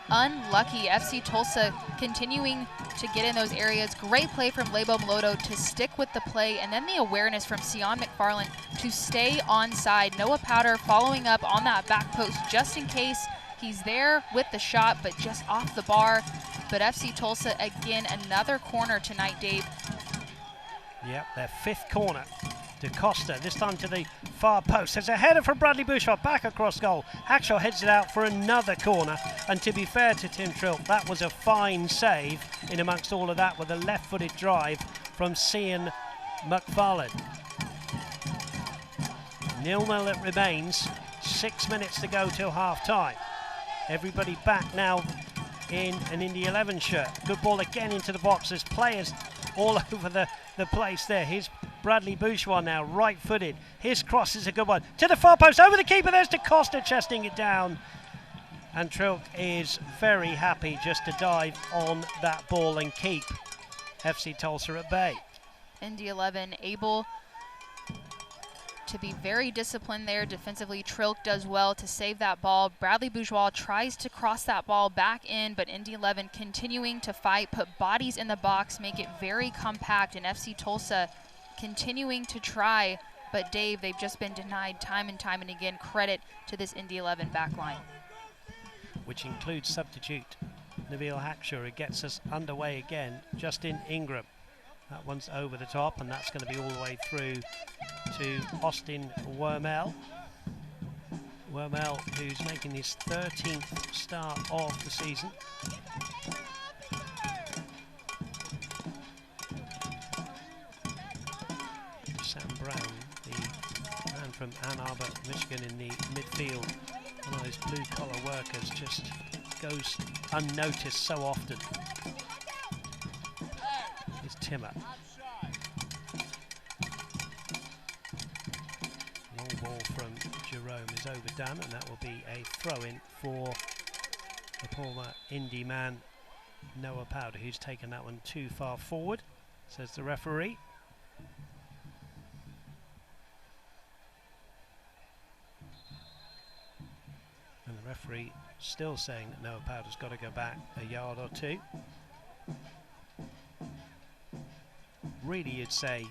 unlucky. FC Tulsa continuing to get in those areas. Great play from Lebo Maloto to stick with the play, and then the awareness from Sion McFarland to stay onside. Noah Powder following up on that back post just in case he's there with the shot, but just off the bar. But FC Tulsa, again, another corner tonight, Dave. Yep, their 5th corner. DeCosta, this time to the far post. There's a header from Bradley Bourgeois, back across goal. Hackshaw heads it out for another corner. And to be fair to Tim Trilk, that was a fine save in amongst all of that with a left-footed drive from Cian McFarland. 0-0 it remains. 6 minutes to go till half-time. Everybody back now in an Indy 11 shirt. Good ball again into the box. There's players all over the place there. Here's Bradley Bourgeois now, right-footed. His cross is a good one. To the far post, over the keeper. There's DeCosta chesting it down. And Trilk is very happy just to dive on that ball and keep FC Tulsa at bay. Indy 11 able to be very disciplined there defensively. Trilk does well to save that ball. Bradley Bourgeois tries to cross that ball back in, but Indy 11 continuing to fight, put bodies in the box, make it very compact, and FC Tulsa continuing to try, but Dave, they've just been denied time and time and again. Credit to this Indy 11 back line. Which includes substitute Nabil Hackshaw, who gets us underway again. Justin Ingram. That one's over the top, and that's going to be all the way through to Austin Wormel. Wormel, who's making his 13th start of the season. Sam Brown, the man from Ann Arbor, Michigan, in the midfield. One of those blue-collar workers, just goes unnoticed so often. Here's Timmer. Long ball from Jerome is overdone, and that will be a throw-in for the former Indy man, Noah Powder, who's taken that one too far forward, says the referee. And the referee still saying that Noah Powder's got to go back a yard or two. Really, you'd say,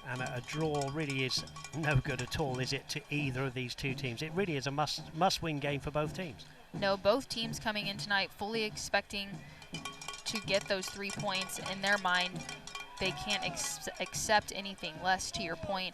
and a draw really is no good at all, is it, to either of these two teams? It really is a must-win game for both teams. No, both teams coming in tonight fully expecting to get those 3 points. In their mind, they can't accept anything less, to your point.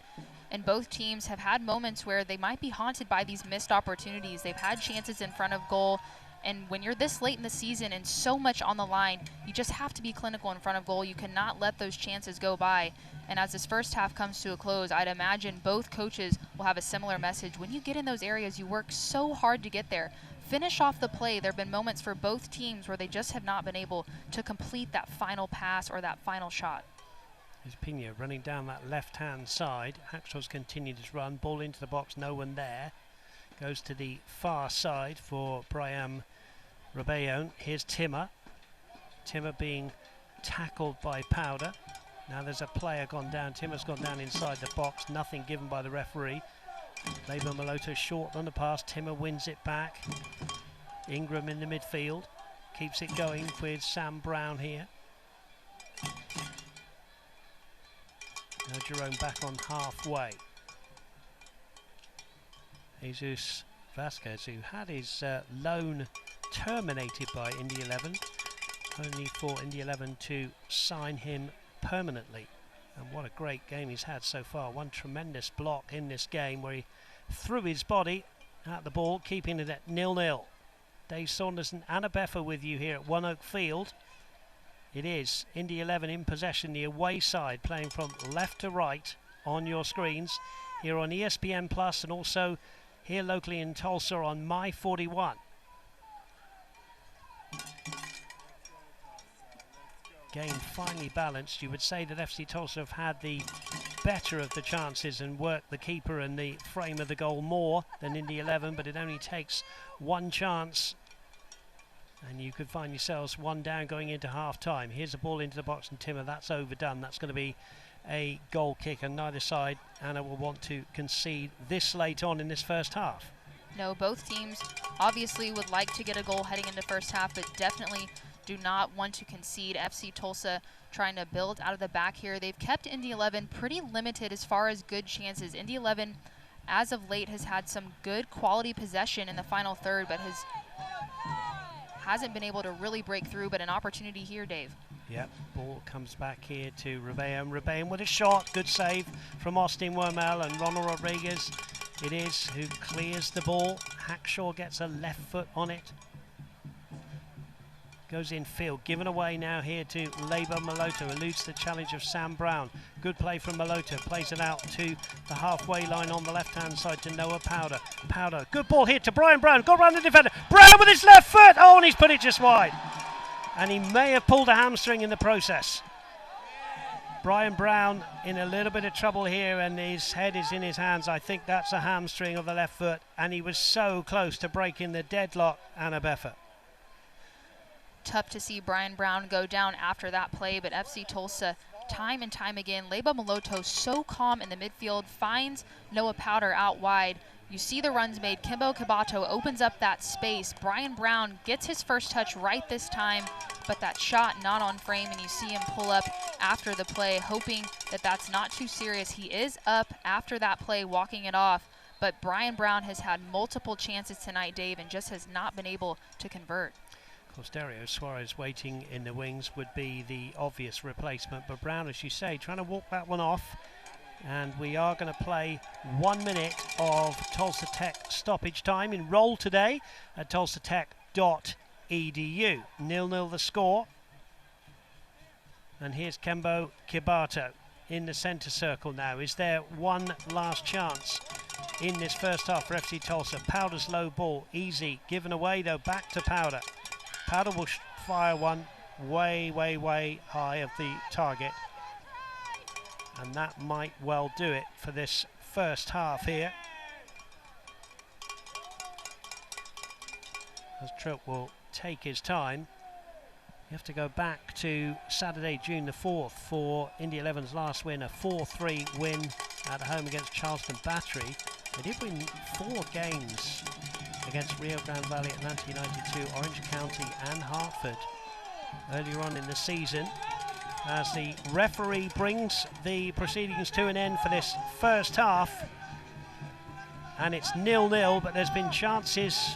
And both teams have had moments where they might be haunted by these missed opportunities. They've had chances in front of goal. And when you're this late in the season and so much on the line, you just have to be clinical in front of goal. You cannot let those chances go by. And as this first half comes to a close, I'd imagine both coaches will have a similar message. When you get in those areas, you work so hard to get there. Finish off the play. There have been moments for both teams where they just have not been able to complete that final pass or that final shot. There's Pina running down that left-hand side. Hackshaw's continued his run. Ball into the box, no one there. Goes to the far side for Brian Rebellon. Here's Timmer. Timmer being tackled by Powder. Now there's a player gone down. Timmer's gone down inside the box. Nothing given by the referee. Lebo Maloto short on the pass. Timmer wins it back. Ingram in the midfield. Keeps it going with Sam Brown here. Now Jerome back on halfway. Jesus Vasquez, who had his loan terminated by Indy 11, only for Indy 11 to sign him permanently. And what a great game he's had so far. One tremendous block in this game where he threw his body at the ball, keeping it at 0-0. Dave Saunders and Anna Beffer with you here at One Oak Field. It is Indy 11 in possession, the away side, playing from left to right on your screens here on ESPN Plus and also here locally in Tulsa on My 41. Game finely balanced. You would say that FC Tulsa have had the better of the chances and worked the keeper and the frame of the goal more than Indy 11, but it only takes one chance And you could find yourselves one down going into half-time. Here's the ball into the box, and Timmer, that's overdone. That's going to be a goal kick, and neither side, Anna, will want to concede this late on in this first half. No, both teams obviously would like to get a goal heading into first half, but definitely do not want to concede. FC Tulsa trying to build out of the back here. They've kept Indy 11 pretty limited as far as good chances. Indy 11, as of late, has had some good quality possession in the final third, but hasn't been able to really break through. But an opportunity here, Dave. Yep, ball comes back here to Rebellion. Rebellion with a shot. Good save from Austin Wormel and Ronald Rodriguez. It is who clears the ball. Hackshaw gets a left foot on it. Goes in field, given away now here to Labour Maloto, eludes the challenge of Sam Brown. Good play from Maloto, plays it out to the halfway line on the left-hand side to Noah Powder. Powder, good ball here to Brian Brown, got around the defender. Brown with his left foot, oh, and he's put it just wide. And he may have pulled a hamstring in the process. Brian Brown in a little bit of trouble here, and his head is in his hands. I think that's a hamstring of the left foot, and he was so close to breaking the deadlock, Anna Beffa. Tough to see Brian Brown go down after that play, but FC Tulsa time and time again. Leba Maloto so calm in the midfield, finds Noah Powder out wide. You see the runs made. Kimbo Kibato opens up that space. Brian Brown gets his first touch right this time, but that shot not on frame, and you see him pull up after the play, hoping that that's not too serious. He is up after that play, walking it off, but Brian Brown has had multiple chances tonight, Dave, and just has not been able to convert. Of course, Dario Suarez waiting in the wings would be the obvious replacement, but Brown, as you say, trying to walk that one off. And we are going to play 1 minute of Tulsa Tech stoppage time in roll today at tulsatech.edu. 0-0 the score. And here's Kembo Kibato in the centre circle now. Is there one last chance in this first half for FC Tulsa? Powder's low ball, easy, given away though, back to Powder. Powder will fire one way, way, way high of the target. And that might well do it for this first half here. As Tripp will take his time. You have to go back to Saturday, June the 4th for Indy 11's last win, a 4-3 win at home against Charleston Battery. They did win 4 games against Rio Grande Valley, Atlanta United 2, Orange County and Hartford earlier on in the season. As the referee brings the proceedings to an end for this first half. And it's 0-0, but there's been chances.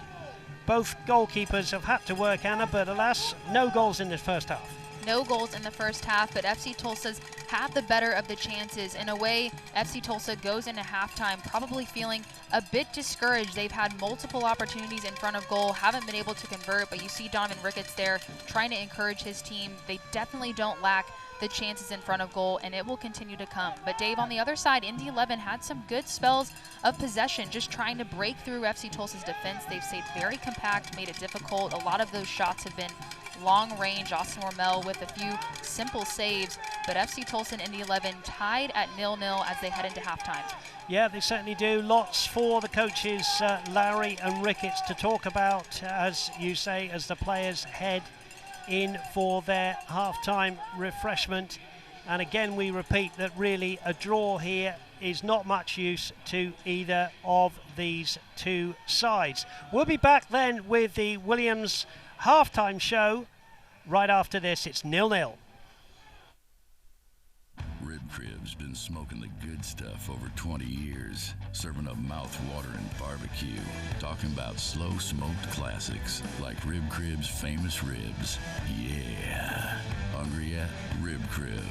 Both goalkeepers have had to work, Anna, but alas, no goals in this first half. No goals in the first half, but FC Tulsa's had the better of the chances. In a way, FC Tulsa goes into halftime probably feeling a bit discouraged. They've had multiple opportunities in front of goal, haven't been able to convert, but you see Donovan Ricketts there trying to encourage his team. They definitely don't lack the chances in front of goal, and it will continue to come. But Dave, on the other side, Indy 11 had some good spells of possession, just trying to break through FC Tulsa's defense. They've stayed very compact, made it difficult. A lot of those shots have been long range. Austin Wormel with a few simple saves, but FC Tulsa and Indy 11 tied at 0-0 as they head into halftime. Yeah, they certainly do. Lots for the coaches, Lowry and Ricketts, to talk about, as you say, as the players head in for their halftime refreshment. And again, we repeat that really a draw here is not much use to either of these two sides. We'll be back then with the Williams halftime show right after this. It's 0-0. Rib Crib's been smoking the good stuff over 20 years, serving up mouth-watering barbecue, talking about slow-smoked classics like Rib Crib's famous ribs. Yeah. Hungry yet? Rib Crib.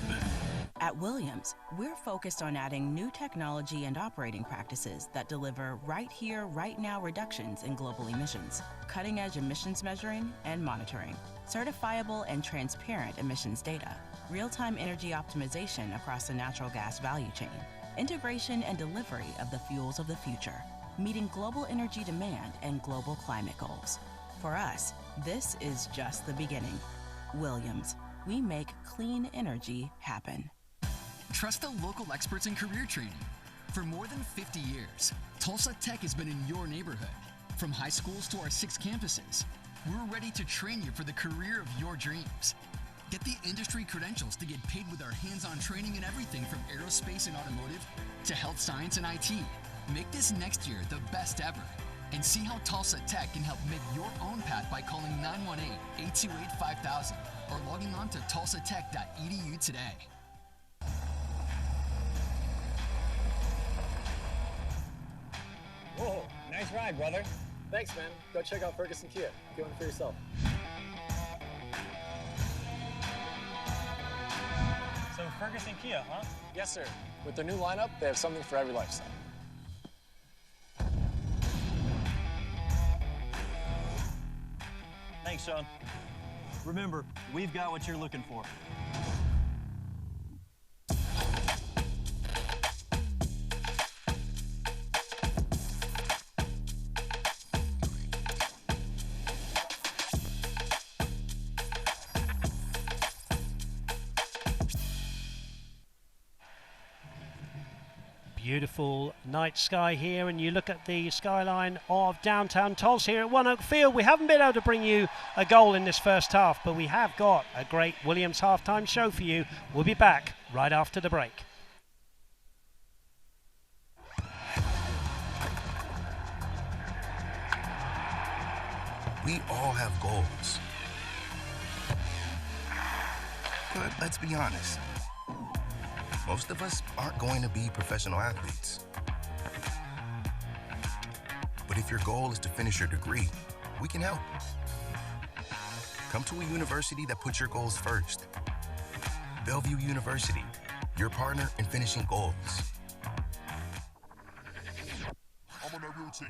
At Williams, we're focused on adding new technology and operating practices that deliver right here, right now reductions in global emissions, cutting-edge emissions measuring and monitoring, certifiable and transparent emissions data, real-time energy optimization across the natural gas value chain, integration and delivery of the fuels of the future, meeting global energy demand and global climate goals. For us, this is just the beginning. Williams, we make clean energy happen. Trust the local experts in career training. For more than 50 years, Tulsa Tech has been in your neighborhood. From high schools to our 6 campuses, we're ready to train you for the career of your dreams. Get the industry credentials to get paid with our hands-on training in everything from aerospace and automotive to health science and IT. Make this next year the best ever. And see how Tulsa Tech can help make your own path by calling 918-828-5000 or logging on to tulsatech.edu today. Whoa, nice ride, brother. Thanks, man. Go check out Ferguson Kia. Get one for yourself. So Ferguson Kia, huh? Yes, sir. With their new lineup, they have something for every lifestyle. Thanks, Sean. Remember, we've got what you're looking for. Beautiful night sky here, and you look at the skyline of downtown Tulsa here at One Oak Field. We haven't been able to bring you a goal in this first half, but we have got a great Williams halftime show for you. We'll be back right after the break. We all have goals. But let's be honest. Most of us aren't going to be professional athletes. But if your goal is to finish your degree, we can help. Come to a university that puts your goals first. Bellevue University, your partner in finishing goals. I'm on that routine.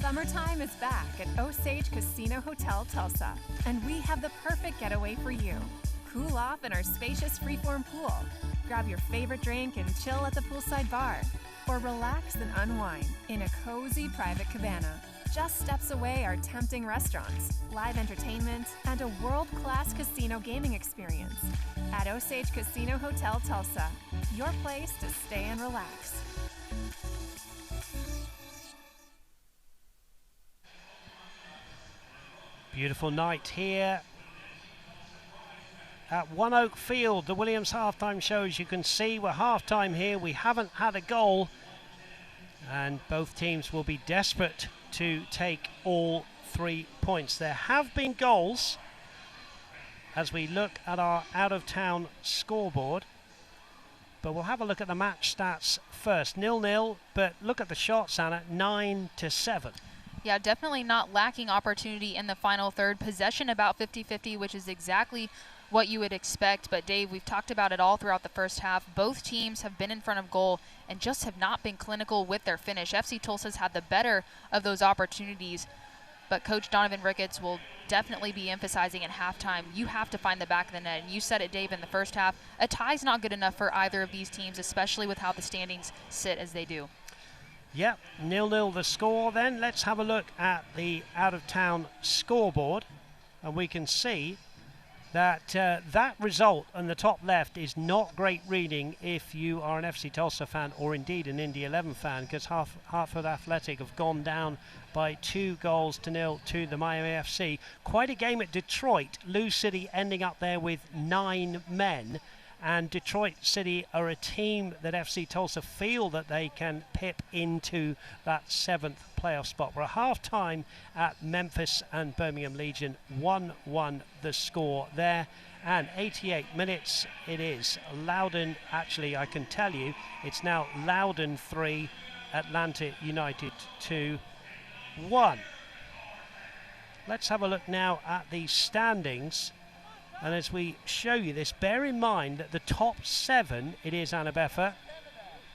Summertime is back at Osage Casino Hotel Tulsa, and we have the perfect getaway for you. Cool off in our spacious freeform pool, grab your favorite drink and chill at the poolside bar, or relax and unwind in a cozy private cabana. Just steps away are tempting restaurants, live entertainment, and a world-class casino gaming experience. At Osage Casino Hotel Tulsa, your place to stay and relax. Beautiful night here at One Oak Field, the Williams halftime show. As you can see, we're halftime here. We haven't had a goal, and both teams will be desperate to take all 3 points. There have been goals as we look at our out-of-town scoreboard, but we'll have a look at the match stats first. 0-0, but look at the shots, Anna, 9-7. Yeah, definitely not lacking opportunity in the final third. Possession about 50-50, which is exactly what you would expect. But Dave, we've talked about it all throughout the first half. Both teams have been in front of goal and just have not been clinical with their finish. FC Tulsa's had the better of those opportunities, but Coach Donovan Ricketts will definitely be emphasizing at halftime, you have to find the back of the net. And you said it, Dave, in the first half, a tie's not good enough for either of these teams, especially with how the standings sit as they do. Yep, 0-0 the score then. Let's have a look at the out-of-town scoreboard, and we can see that that result on the top left is not great reading if you are an FC Tulsa fan or indeed an Indy 11 fan, because Hartford Athletic have gone down by 2-0 to the Miami FC. Quite a game at Detroit. Lou City ending up there with 9 men. And Detroit City are a team that FC Tulsa feel that they can pip into that 7th playoff spot. We're at half-time at Memphis and Birmingham Legion. 1-1 the score there. And 88 minutes it is. Loudon, actually, I can tell you, it's now Loudon 3, Atlanta United 2-1. Let's have a look now at the standings. And as we show you this, bear in mind that the top 7, it is Anna Beffa,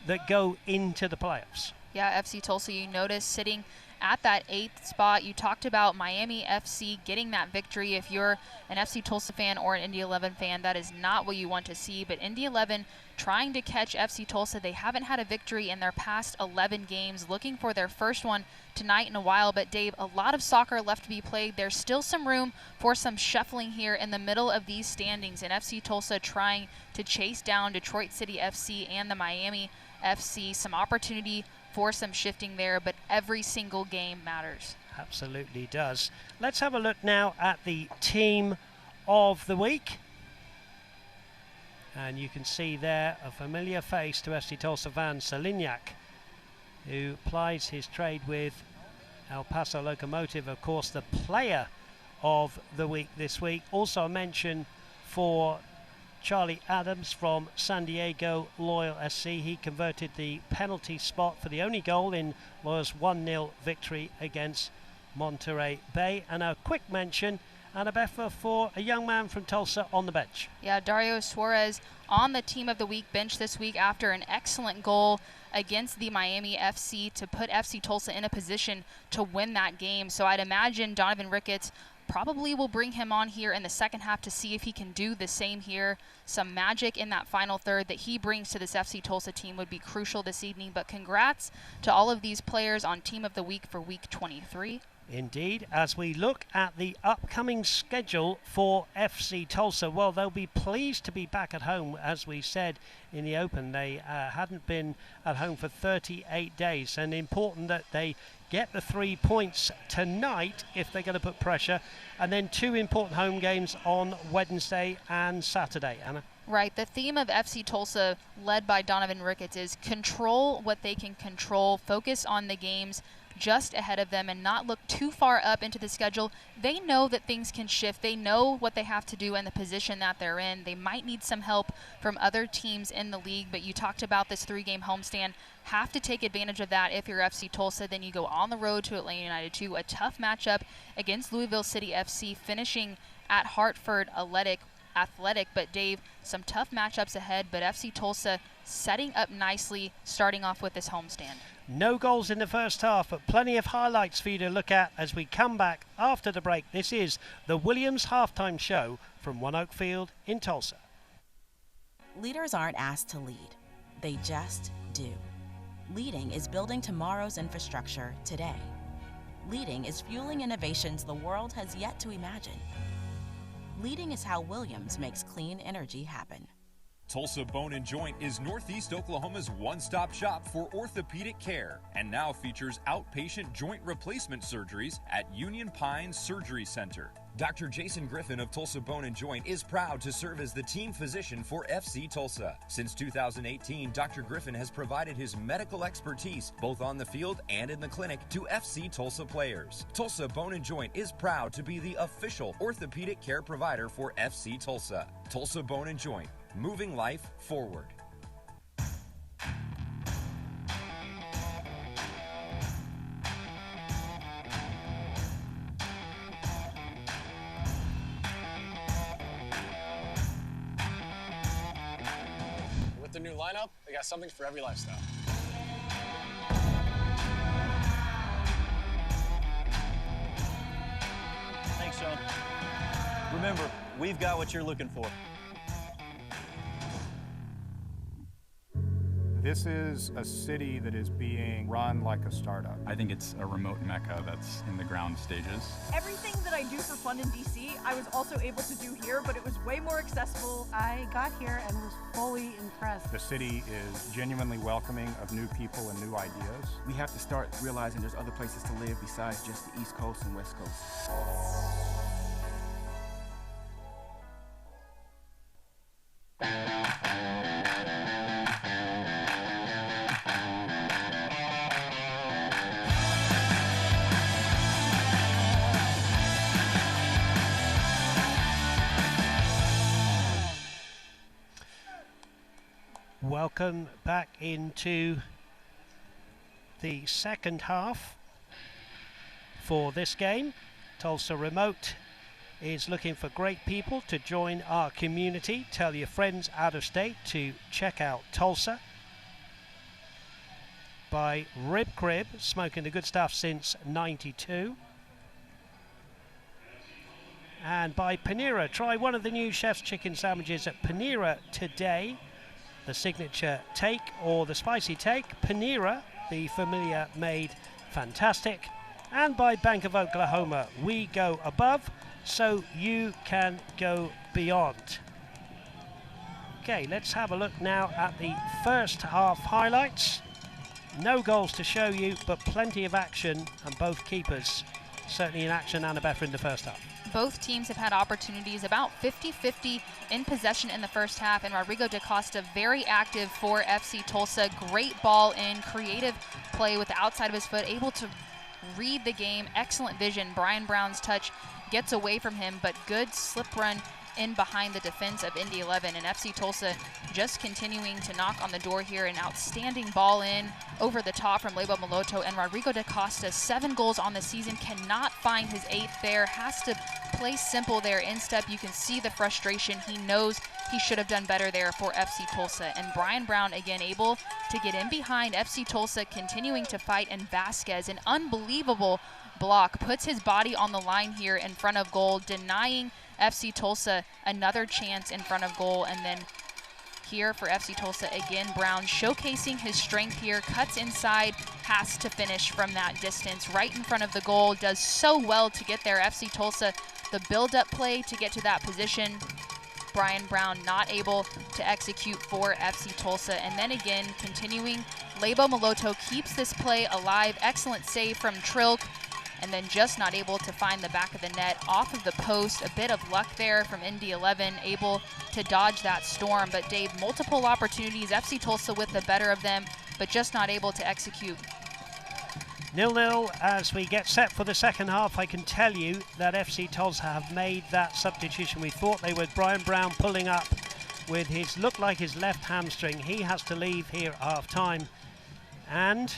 that go into the playoffs. Yeah, FC Tulsa, you notice sitting at that 8th spot. You talked about Miami FC getting that victory. If you're an FC Tulsa fan or an Indy 11 fan, that is not what you want to see. But Indy 11 trying to catch FC Tulsa. They haven't had a victory in their past 11 games, looking for their first one tonight in a while. But Dave, a lot of soccer left to be played. There's still some room for some shuffling here in the middle of these standings, and FC Tulsa trying to chase down Detroit City FC and the Miami FC. Some opportunity for some shifting there, but every single game matters. Absolutely does. Let's have a look now at the team of the week. And you can see there a familiar face to FC Tulsa fan, Salignac, who plies his trade with El Paso Locomotive. Of course, the player of the week this week. Also a mention for Charlie Adams from San Diego Loyal SC. He converted the penalty spot for the only goal in Loyal's 1-0 victory against Monterey Bay. And a quick mention, Anna Beffa, for a young man from Tulsa on the bench. Yeah, Dario Suarez on the team of the week bench this week after an excellent goal against the Miami FC to put FC Tulsa in a position to win that game. So I'd imagine Donovan Ricketts probably will bring him on here in the second half to see if he can do the same here. Some magic in that final third that he brings to this FC Tulsa team would be crucial this evening. But congrats to all of these players on Team of the Week for Week 23. Indeed, as we look at the upcoming schedule for FC Tulsa, well, they'll be pleased to be back at home. As we said in the Open, they hadn't been at home for 38 days, and important that they get the 3 points tonight if they're going to put pressure, and then 2 important home games on Wednesday and Saturday. Anna? Right. The theme of FC Tulsa, led by Donovan Ricketts, is control what they can control, focus on the games just ahead of them and not look too far up into the schedule. They know that things can shift. They know what they have to do in the position that they're in. They might need some help from other teams in the league, but you talked about this 3-game homestand. Have to take advantage of that if you're FC Tulsa. Then you go on the road to Atlanta United 2, a tough matchup against Louisville City FC, finishing at Hartford Athletic. But Dave, some tough matchups ahead, but FC Tulsa setting up nicely, starting off with this homestand. No goals in the first half, but plenty of highlights for you to look at as we come back after the break. This is the Williams Halftime Show from One Oak Field in Tulsa. Leaders aren't asked to lead. They just do. Leading is building tomorrow's infrastructure today. Leading is fueling innovations the world has yet to imagine. Leading is how Williams makes clean energy happen. Tulsa Bone and Joint is Northeast Oklahoma's one-stop shop for orthopedic care and now features outpatient joint replacement surgeries at Union Pines Surgery Center. Dr. Jason Griffin of Tulsa Bone and Joint is proud to serve as the team physician for FC Tulsa. Since 2018, Dr. Griffin has provided his medical expertise both on the field and in the clinic to FC Tulsa players. Tulsa Bone and Joint is proud to be the official orthopedic care provider for FC Tulsa. Tulsa Bone and Joint, moving life forward. With the new lineup, they got something for every lifestyle. Thanks, Sean. Remember, we've got what you're looking for. This is a city that is being run like a startup. I think it's a remote mecca that's in the ground stages. Everything that I do for fun in DC, I was also able to do here, but it was way more accessible. I got here and was fully impressed. The city is genuinely welcoming of new people and new ideas. We have to start realizing there's other places to live besides just the East Coast and West Coast. Welcome back into the second half for this game. Tulsa Remote is looking for great people to join our community. Tell your friends out of state to check out Tulsa by Rib Crib, smoking the good stuff since '92. And by Panera, try one of the new Chef's Chicken sandwiches at Panera today. The signature take or the spicy take. Panera, the familiar made fantastic. And by Bank of Oklahoma, we go above so you can go beyond. Okay, let's have a look now at the first half highlights. No goals to show you, but plenty of action, and both keepers certainly in action. Annabeth in the first half. Both teams have had opportunities, about 50-50 in possession in the first half, and Rodrigo DaCosta very active for FC Tulsa. Great ball in, creative play with the outside of his foot, able to read the game, excellent vision. Brian Brown's touch gets away from him, but good slip run in behind the defense of Indy 11, and FC Tulsa just continuing to knock on the door here. An outstanding ball in over the top from Lebo Maloto, and Rodrigo DaCosta, 7 goals on the season, cannot find his 8th there, has to play simple there. Instep, you can see the frustration. He knows he should have done better there for FC Tulsa, and Brian Brown again able to get in behind FC Tulsa, continuing to fight, and Vasquez, an unbelievable block, puts his body on the line here in front of goal, denying FC Tulsa another chance in front of goal. And then here for FC Tulsa again, Brown showcasing his strength here, cuts inside, has to finish from that distance right in front of the goal, does so well to get there. FC Tulsa, the build-up play to get to that position. Brian Brown not able to execute for FC Tulsa. And then again, continuing, Lebo Maloto keeps this play alive. Excellent save from Trilk, and then just not able to find the back of the net off of the post. A bit of luck there from Indy 11, able to dodge that storm. But Dave, multiple opportunities, FC Tulsa with the better of them, but just not able to execute. 0-0 as we get set for the second half. I can tell you that FC Tulsa have made that substitution we thought they would. Brian Brown pulling up with his, looked like his left hamstring. He has to leave here at half time. And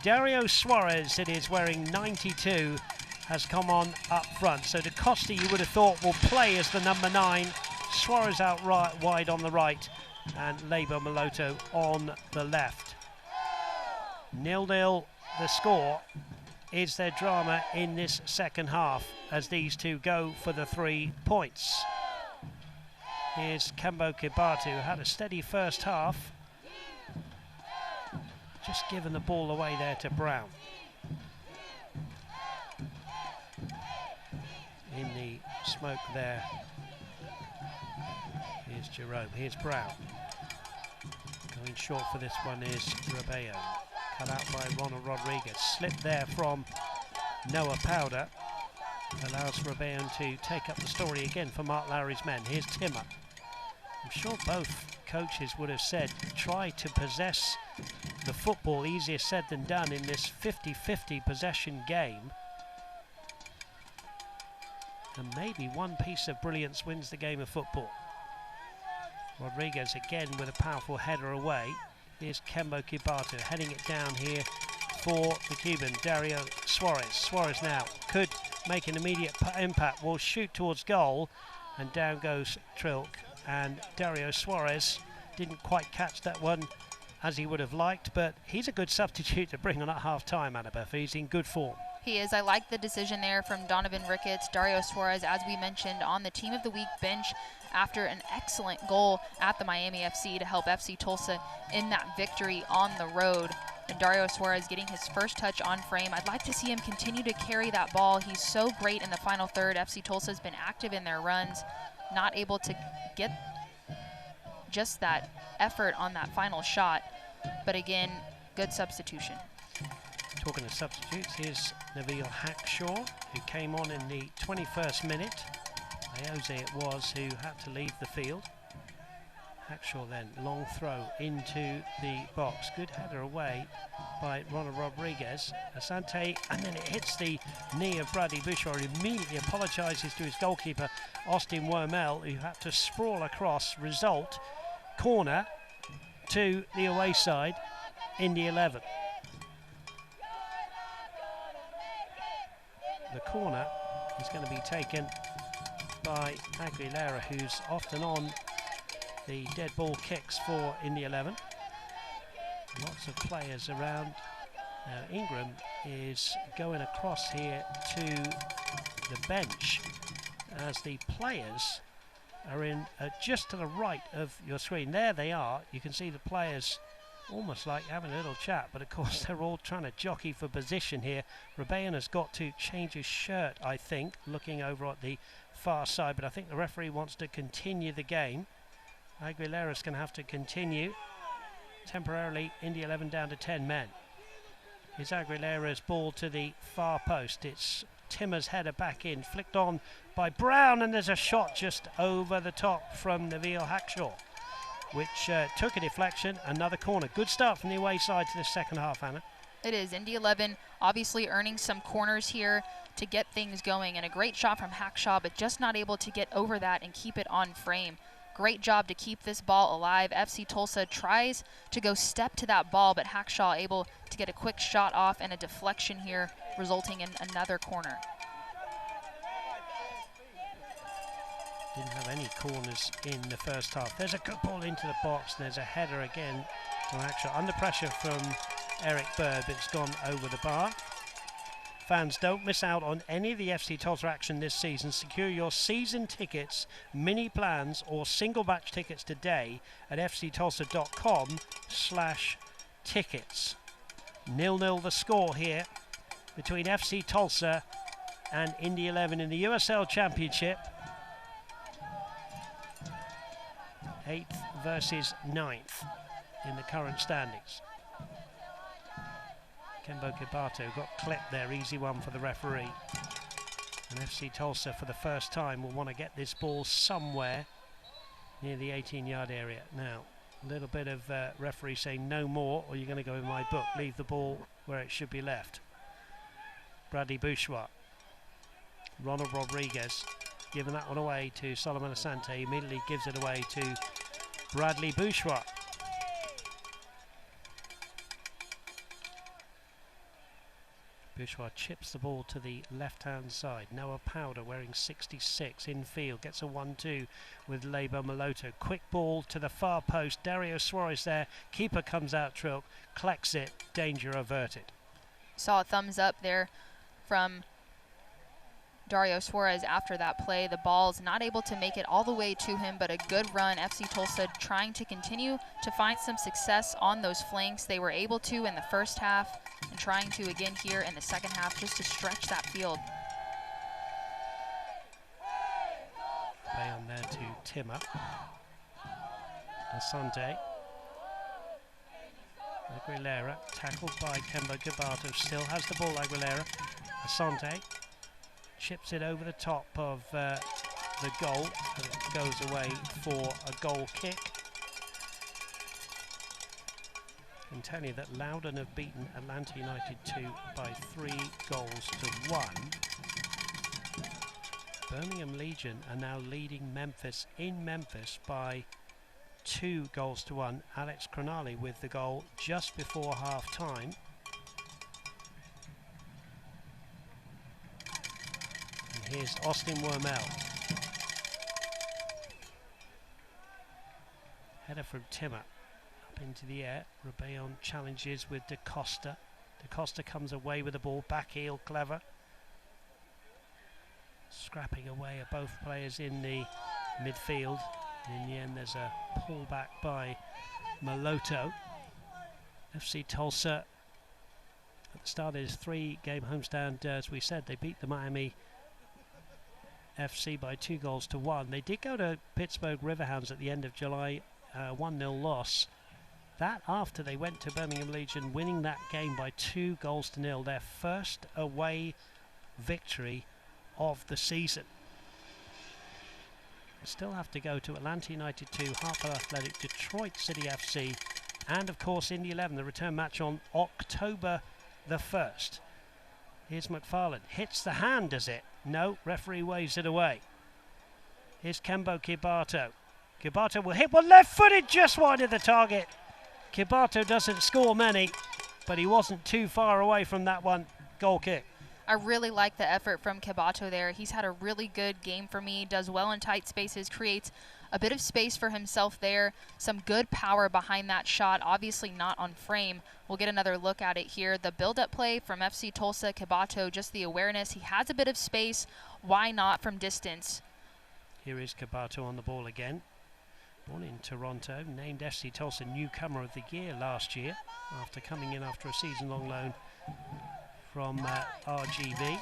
Dario Suarez, it is, wearing 92, has come on up front. So DaCosta, you would have thought, will play as the number 9. Suarez out right, wide on the right, and Lebo Maloto on the left. 0-0 the score. Is there drama in this second half as these two go for the 3 points? Here's Kembo Kibatu, who had a steady first half. Just giving the ball away there to Brown. In the smoke there. Here's Jerome, here's Brown. Going short for this one is Rebello. Cut out by Ronald Rodriguez. Slip there from Noah Powder. Allows Rebello to take up the story again for Mark Lowry's men. Here's Timmer. I'm sure both coaches would have said, try to possess the football. Easier said than done in this 50-50 possession game. And maybe one piece of brilliance wins the game of football. Rodriguez again with a powerful header away. Here's Kembo Kibatu heading it down here for the Cuban, Dario Suarez. Suarez now could make an immediate impact, will shoot towards goal, and down goes Trilk. And Dario Suarez didn't quite catch that one as he would have liked, but he's a good substitute to bring on at half-time, Annabeth. He's in good form. He is. I like the decision there from Donovan Ricketts. Dario Suarez, as we mentioned, on the Team of the Week bench after an excellent goal at the Miami FC to help FC Tulsa in that victory on the road. And Dario Suarez getting his first touch on frame. I'd like to see him continue to carry that ball. He's so great in the final third. FC Tulsa has been active in their runs, not able to get just that effort on that final shot. But again, good substitution. Talking of substitutes, here's Nabil Hackshaw, who came on in the 21st minute. Ayose it was who had to leave the field. Hackshaw then, long throw into the box. Good header away by Ronald Rodriguez. Asante, and then it hits the knee of Bradley Bouchard, who immediately apologises to his goalkeeper, Austin Wormel, who had to sprawl across. Result, corner to the away side, Indy 11. The corner is going to be taken by Aguilera, who's often on the dead ball kicks for Indy 11. Lots of players around. Now Ingram is going across here to the bench as the players are in just to the right of your screen. There they are. You can see the players almost like having a little chat, but of course they're all trying to jockey for position here. Rebellion has got to change his shirt, I think, looking over at the far side, but I think the referee wants to continue the game. Aguilera's going to have to continue. Temporarily, Indy 11 down to 10 men. It's Aguilera's ball to the far post. It's Timmer's header back in, flicked on by Brown, and there's a shot just over the top from Nabil Hackshaw, which took a deflection. Another corner. Good start from the away side to the second half, Anna. It is. Indy 11 obviously earning some corners here to get things going, and a great shot from Hackshaw, but just not able to get over that and keep it on frame. Great job to keep this ball alive. FC Tulsa tries to go step to that ball, but Hackshaw able to get a quick shot off and a deflection here, resulting in another corner. Didn't have any corners in the first half. There's a good ball into the box, and there's a header again from Hackshaw. Under pressure from Eric Bird, but it's gone over the bar. Fans, don't miss out on any of the FC Tulsa action this season. Secure your season tickets, mini plans, or single batch tickets today at fctulsa.com/tickets. 0-0 the score here between FC Tulsa and Indy 11 in the USL Championship. 8th versus 9th in the current standings. Kembo Kibato got clipped there, easy one for the referee. And FC Tulsa for the first time will want to get this ball somewhere near the 18-yard area. Now, a little bit of referee saying no more, or you're going to go in my book. Leave the ball where it should be left. Bradley Bouchard. Ronald Rodriguez giving that one away to Solomon Asante. Immediately gives it away to Bradley Bouchard. Bouchard chips the ball to the left-hand side. Noah Powder wearing 66 in field. Gets a 1-2 with Lebo Maloto. Quick ball to the far post. Dario Suarez there. Keeper comes out Trilk. Collects it. Danger averted. Saw a thumbs up there from Dario Suarez after that play. The ball's not able to make it all the way to him, but a good run. FC Tulsa trying to continue to find some success on those flanks. They were able to in the first half, and trying to again here in the second half just to stretch that field. Play on there to Timmer. Asante. Aguilera, tackled by Kembo Kibato, still has the ball, Aguilera. Asante chips it over the top of the goal, and it goes away for a goal kick. I can tell you that Loudon have beaten Atlanta United 2 by 3 goals to 1. Birmingham Legion are now leading Memphis in Memphis by 2 goals to 1. Alex Cronali with the goal just before half time. And here's Austin Wormel. Header from Timmer. Up into the air. Rebellion challenges with Da Costa. DaCosta comes away with the ball, back heel, clever. Scrapping away at both players in the midfield. And in the end, there's a pullback by Maloto. FC Tulsa, at the start of his 3-game homestand, as we said, they beat the Miami FC by 2-1. They did go to Pittsburgh Riverhounds at the end of July, 1-0 loss. That after they went to Birmingham Legion, winning that game by 2-0, their first away victory of the season. Still have to go to Atlanta United 2, Hartford Athletic, Detroit City FC, and of course Indy 11, the return match on October the 1st. Here's McFarland, hits the hand, does it? No, referee waves it away. Here's Kembo Kibato. Kibato will hit one left-footed just wide of the target. Kibato doesn't score many, but he wasn't too far away from that one. Goal kick. I really like the effort from Kibato there. He's had a really good game for me, does well in tight spaces, creates a bit of space for himself there. Some good power behind that shot, obviously not on frame. We'll get another look at it here. The build-up play from FC Tulsa, Kibato, just the awareness. He has a bit of space. Why not from distance? Here is Kibato on the ball again. Born in Toronto, named FC Tulsa Newcomer of the Year last year after coming in after a season-long loan from RGV.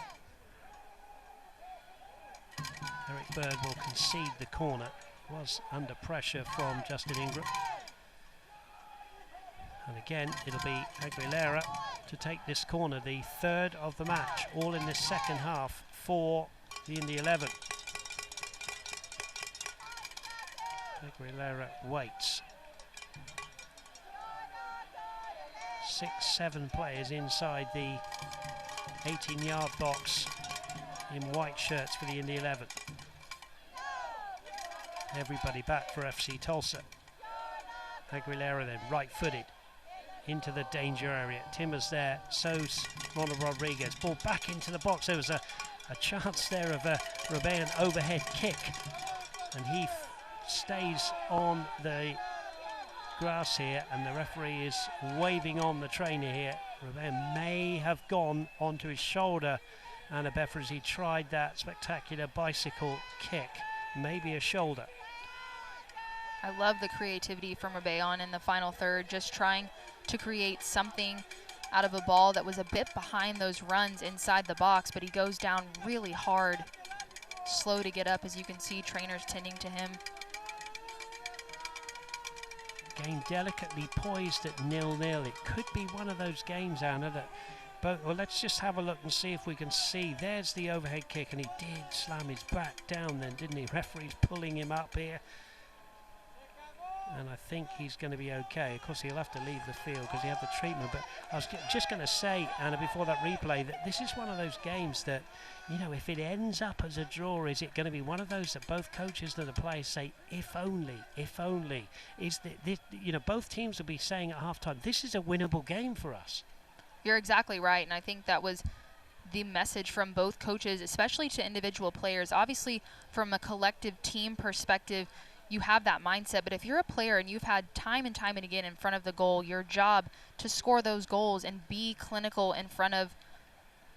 Eric Bird will concede the corner. Was under pressure from Justin Ingram. And again, it'll be Aguilera to take this corner, the third of the match, all in this second half for the Indy 11. Aguilera waits. 6-7 players inside the 18-yard box in white shirts for the Indy 11. Everybody back for FC Tulsa. Aguilera then right-footed into the danger area. Timmers there, so's Ronald Rodriguez. Ball back into the box. There was a chance there of a Rebellion overhead kick, and he stays on the grass here, and the referee is waving on the trainer here. Rebellion may have gone onto his shoulder, and Abefa as he tried that spectacular bicycle kick, maybe a shoulder. I love the creativity from Rebellion in the final third, just trying to create something out of a ball that was a bit behind those runs inside the box, but he goes down really hard, slow to get up, as you can see trainers tending to him. Game delicately poised at 0-0. It could be one of those games, Anna, that well, let's just have a look and see if we can see. There's the overhead kick, and he did slam his back down then, didn't he? Referee's pulling him up here, and I think he's going to be okay. Of course, he'll have to leave the field because he had the treatment, but I was just going to say, Anna, before that replay, that this is one of those games that, you know, if it ends up as a draw, is it going to be one of those that both coaches and the players say, if only, is that, you know, both teams will be saying at halftime, this is a winnable game for us. You're exactly right, and I think that was the message from both coaches, especially to individual players. Obviously, from a collective team perspective, you have that mindset, but if you're a player and you've had time and time and again in front of the goal, your job to score those goals and be clinical in front of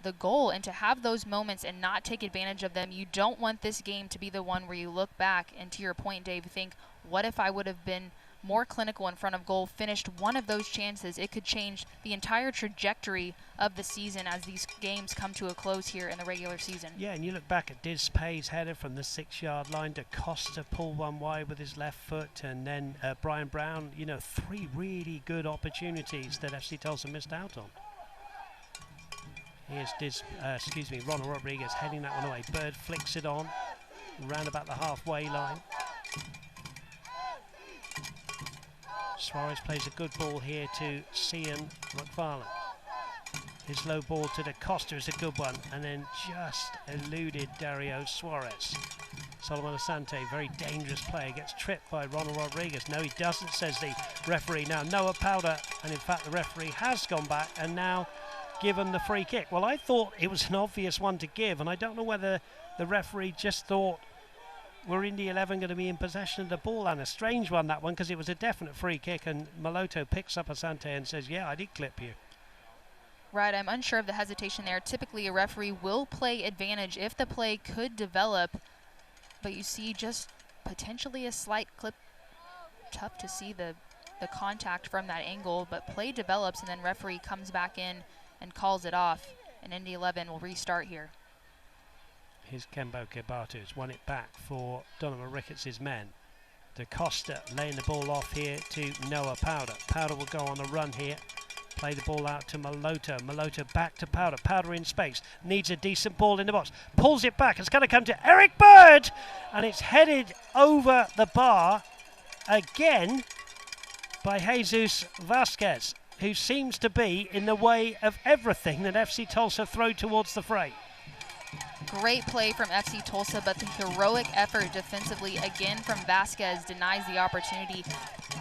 the goal and to have those moments and not take advantage of them. You don't want this game to be the one where you look back and, to your point, Dave, think, what if I would have been more clinical in front of goal, finished one of those chances? It could change the entire trajectory of the season as these games come to a close here in the regular season. Yeah, and you look back at Diz Pay's header from the 6-yard line. DaCosta pulled one wide with his left foot, and then Brian Brown, you know, 3 really good opportunities that FC Tulsa missed out on. Here's Ronald Rodriguez heading that one away. Bird flicks it on, round about the halfway line. Suarez plays a good ball here to Cian McFarland. His low ball to DaCosta is a good one, and then just eluded Dario Suarez. Solomon Asante, very dangerous player, gets tripped by Ronald Rodriguez. No, he doesn't, says the referee. Now Noah Powder, and in fact the referee has gone back and now given the free kick. Well, I thought it was an obvious one to give, and I don't know whether the referee just thought, were Indy 11 going to be in possession of the ball? And a strange one, that one, because it was a definite free kick, and Maloto picks up Asante and says, yeah, I did clip you. Right, I'm unsure of the hesitation there. Typically, a referee will play advantage if the play could develop, but you see just potentially a slight clip. Tough to see the contact from that angle, but play develops and then referee comes back in and calls it off, and Indy 11 will restart here. Here's Kembo Kibato, who's won it back for Donovan Ricketts' men. DaCosta laying the ball off here to Noah Powder. Powder will go on a run here. Play the ball out to Maloto. Maloto back to Powder. Powder in space. Needs a decent ball in the box. Pulls it back. It's going to come to Eric Bird. And it's headed over the bar again by Jesus Vasquez, who seems to be in the way of everything that FC Tulsa throw towards the fray. Great play from FC Tulsa, but the heroic effort defensively again from Vasquez denies the opportunity.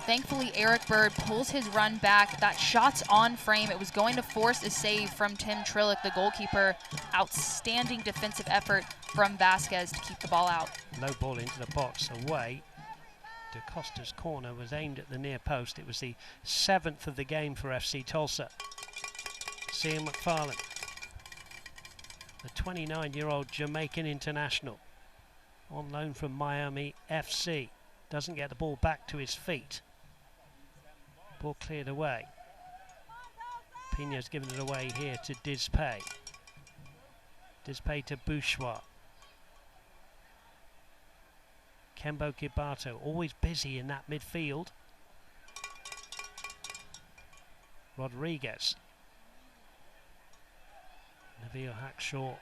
Thankfully, Eric Bird pulls his run back. That shot's on frame. It was going to force a save from Tim Trillick, the goalkeeper. Outstanding defensive effort from Vasquez to keep the ball out. Low ball into the box away. DaCosta's corner was aimed at the near post. It was the 7th of the game for FC Tulsa. Cian McFarlane, the 29-year-old Jamaican international, on loan from Miami FC. Doesn't get the ball back to his feet. Ball cleared away. Pina's given it away here to Dispay. Dispay to Bouchois. Kembo Kibato, always busy in that midfield. Rodriguez. Nabil Hackshaw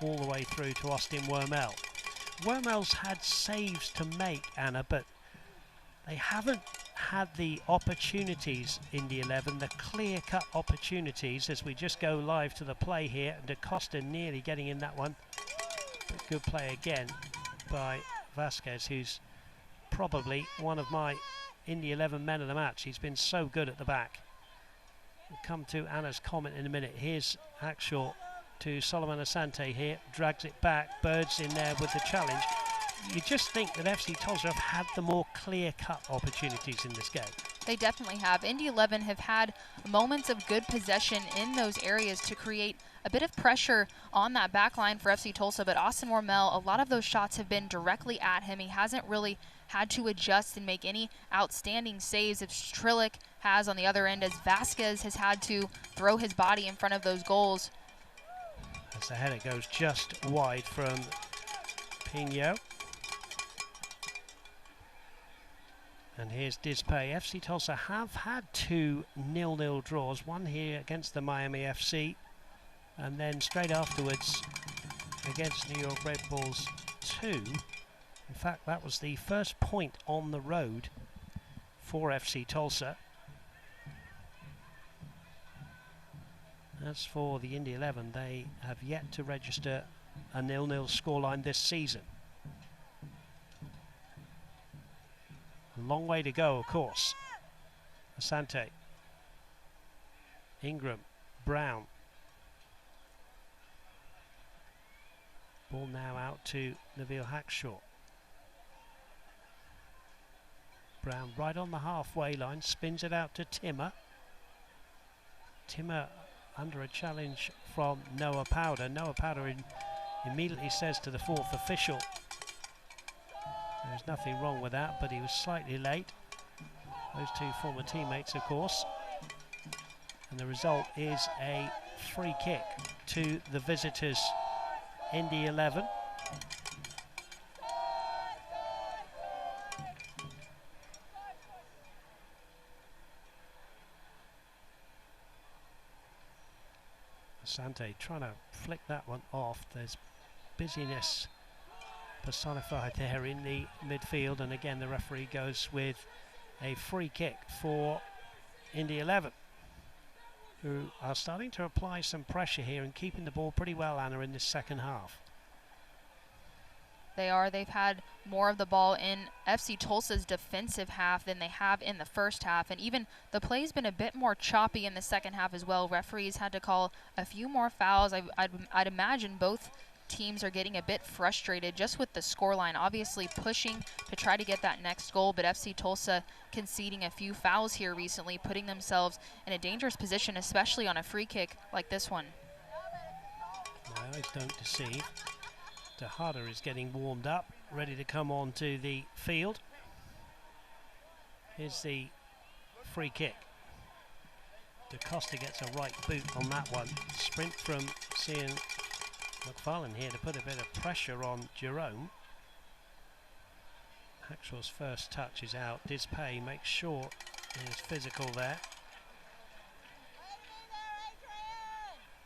all the way through to Austin Wormel. Wormel's had saves to make, Anna, but they haven't had the opportunities in the 11, the clear-cut opportunities, as we just go live to the play here. DaCosta nearly getting in that one. But good play again by Vasquez, who's probably one of my Indy 11 men of the match. He's been so good at the back. We'll come to Anna's comment in a minute. Here's Hackshaw to Solomon Asante here, drags it back. Bird's in there with the challenge. You just think that FC Tulsa have had the more clear-cut opportunities in this game. They definitely have. Indy 11 have had moments of good possession in those areas to create a bit of pressure on that back line for FC Tulsa, but Austin Wormel, a lot of those shots have been directly at him. He hasn't really had to adjust and make any outstanding saves as Trillick has on the other end, as Vasquez has had to throw his body in front of those goals. As the header goes just wide from Pino. And here's Dispay. FC Tulsa have had 2 0-0 draws, one here against the Miami FC, and then straight afterwards against New York Red Bulls 2. In fact, that was the first point on the road for FC Tulsa. As for the Indy 11, they have yet to register a 0-0 scoreline this season. A long way to go, of course. Asante. Ingram. Brown. Ball now out to Nabil Hackshaw. Brown right on the halfway line, spins it out to Timmer. Timmer under a challenge from Noah Powder. Noah Powder immediately says to the 4th official, there's nothing wrong with that, but he was slightly late. Those 2 former teammates, of course. And the result is a free kick to the visitors, Indy 11. Asante trying to flick that one off. There's busyness personified there in the midfield, and again the referee goes with a free kick for Indy 11, who are starting to apply some pressure here and keeping the ball pretty well, Anna, in this second half. They are. They've had more of the ball in FC Tulsa's defensive half than they have in the first half, and even the play's been a bit more choppy in the second half as well. Referees had to call a few more fouls. I'd imagine both teams are getting a bit frustrated just with the scoreline, obviously pushing to try to get that next goal, but FC Tulsa conceding a few fouls here recently, putting themselves in a dangerous position, especially on a free kick like this one. My eyes don't deceive. Tejada is getting warmed up, ready to come onto the field. Here's the free kick. DaCosta gets a right boot on that one. Sprint from Cian McFarlane here to put a bit of pressure on Jerome. Hackshaw's first touch is out. Dispay makes sure he is physical there.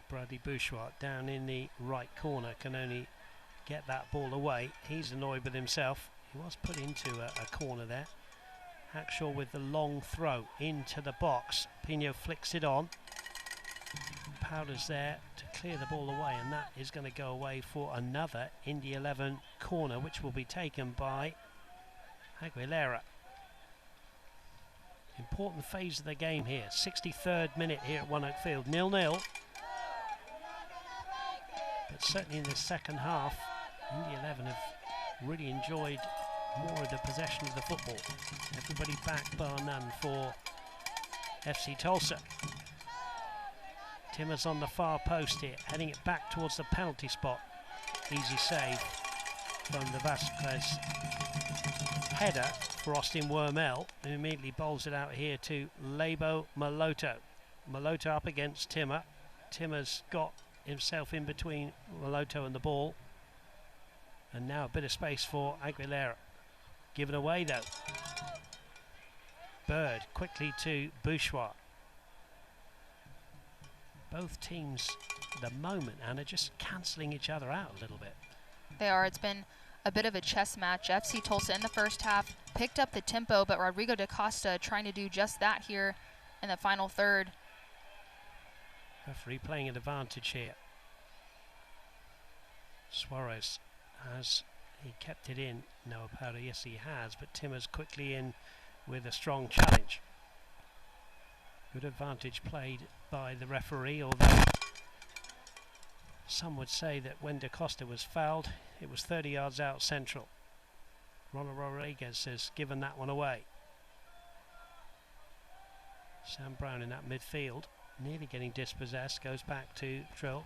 Bradley Bouchard down in the right corner can only get that ball away. He's annoyed with himself. He was put into a corner there. Hackshaw with the long throw into the box. Pino flicks it on. Powder's there to clear the ball away, and that is going to go away for another Indy 11 corner, which will be taken by Aguilera. Important phase of the game here. 63rd minute here at One Oak Field. 0-0. But certainly in the second half, Indy 11 have really enjoyed more of the possession of the football. Everybody back bar none for FC Tulsa. Timmers on the far post here, heading it back towards the penalty spot. Easy save from the Vasquez header for Austin Wormel, who immediately bowls it out here to Lebo Maloto. Maloto up against Timmer. Timmer's got himself in between Maloto and the ball. And now a bit of space for Aguilera. Given away though. Bird quickly to Bouchard. Both teams at the moment, Anna, just cancelling each other out a little bit. They are. It's been a bit of a chess match. FC Tulsa in the first half picked up the tempo, but Rodrigo DaCosta trying to do just that here in the final third. Referee playing an advantage here. Suarez has he kept it in. Noah Powder, yes he has, but Timmers quickly in with a strong challenge. Good advantage played by the referee, although some would say that when DaCosta was fouled, it was 30 yards out central. Ronald Rodriguez has given that one away. Sam Brown in that midfield, nearly getting dispossessed, goes back to Trilk.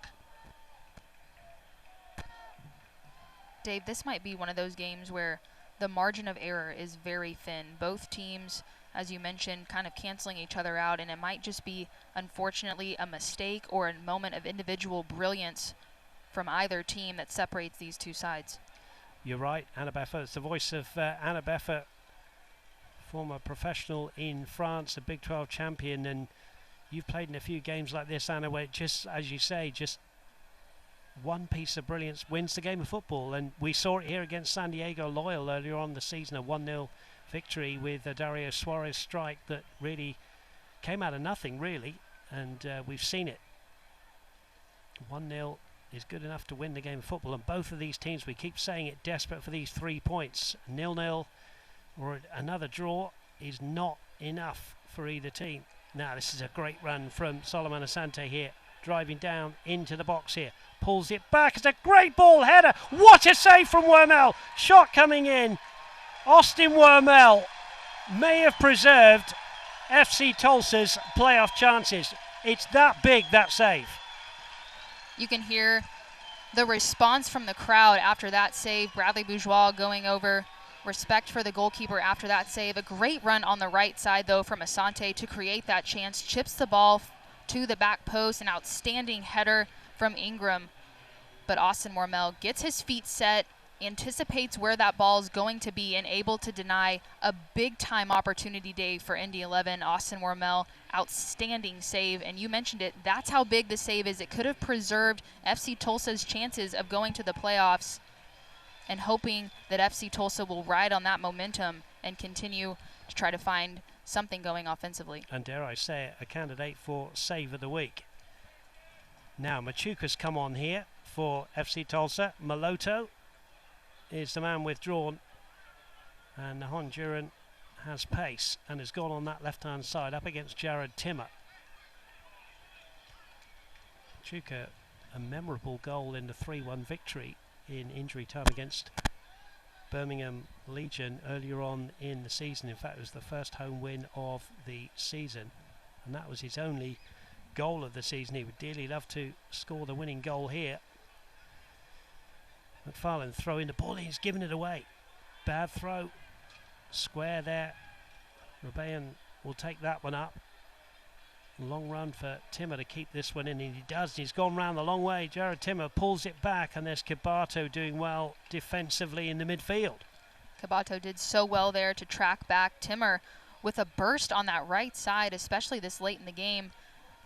Dave, this might be one of those games where the margin of error is very thin. Both teams, as you mentioned, kind of canceling each other out, and it might just be, unfortunately, a mistake or a moment of individual brilliance from either team that separates these two sides. You're right, Anna Beffa. It's the voice of Anna Beffa, former professional in France, a Big 12 champion, and you've played in a few games like this, Anna, where just, as you say, just one piece of brilliance wins the game of football, and we saw it here against San Diego Loyal earlier on in the season, a 1-0 victory with a Dario Suarez strike that really came out of nothing, really, and we've seen it. 1-0 is good enough to win the game of football, and both of these teams, we keep saying it, desperate for these 3 points. 0-0 or another draw is not enough for either team. Now this is a great run from Solomon Asante here, driving down into the box here, pulls it back. It's a great ball header. What a save from Wormel. Shot coming in. Austin Wormel may have preserved FC Tulsa's playoff chances. It's that big, that save. You can hear the response from the crowd after that save. Bradley Bourgeois going over. Respect for the goalkeeper after that save. A great run on the right side, though, from Asante to create that chance. Chips the ball to the back post. An outstanding header from Ingram. But Austin Wormel gets his feet set, anticipates where that ball is going to be, and able to deny a big-time opportunity day for Indy 11. Austin Wormel, outstanding save. And you mentioned it, that's how big the save is. It could have preserved FC Tulsa's chances of going to the playoffs, and hoping that FC Tulsa will ride on that momentum and continue to try to find something going offensively. And dare I say it, a candidate for save of the week. Now Machuca's come on here for FC Tulsa. Maloto is the man withdrawn, and the Honduran has pace and has gone on that left-hand side up against Jared Timmer. Machuca a memorable goal in the 3-1 victory in injury time against Birmingham Legion earlier on in the season. In fact, it was the first home win of the season, and that was his only goal of the season. He would dearly love to score the winning goal here. McFarlane throwing the ball in, he's giving it away. Bad throw, square there. Rebellion will take that one up. Long run for Timmer to keep this one in, and he does. He's gone round the long way. Jared Timmer pulls it back, and there's Kibato doing well defensively in the midfield. Kibato did so well there to track back Timmer with a burst on that right side, especially this late in the game.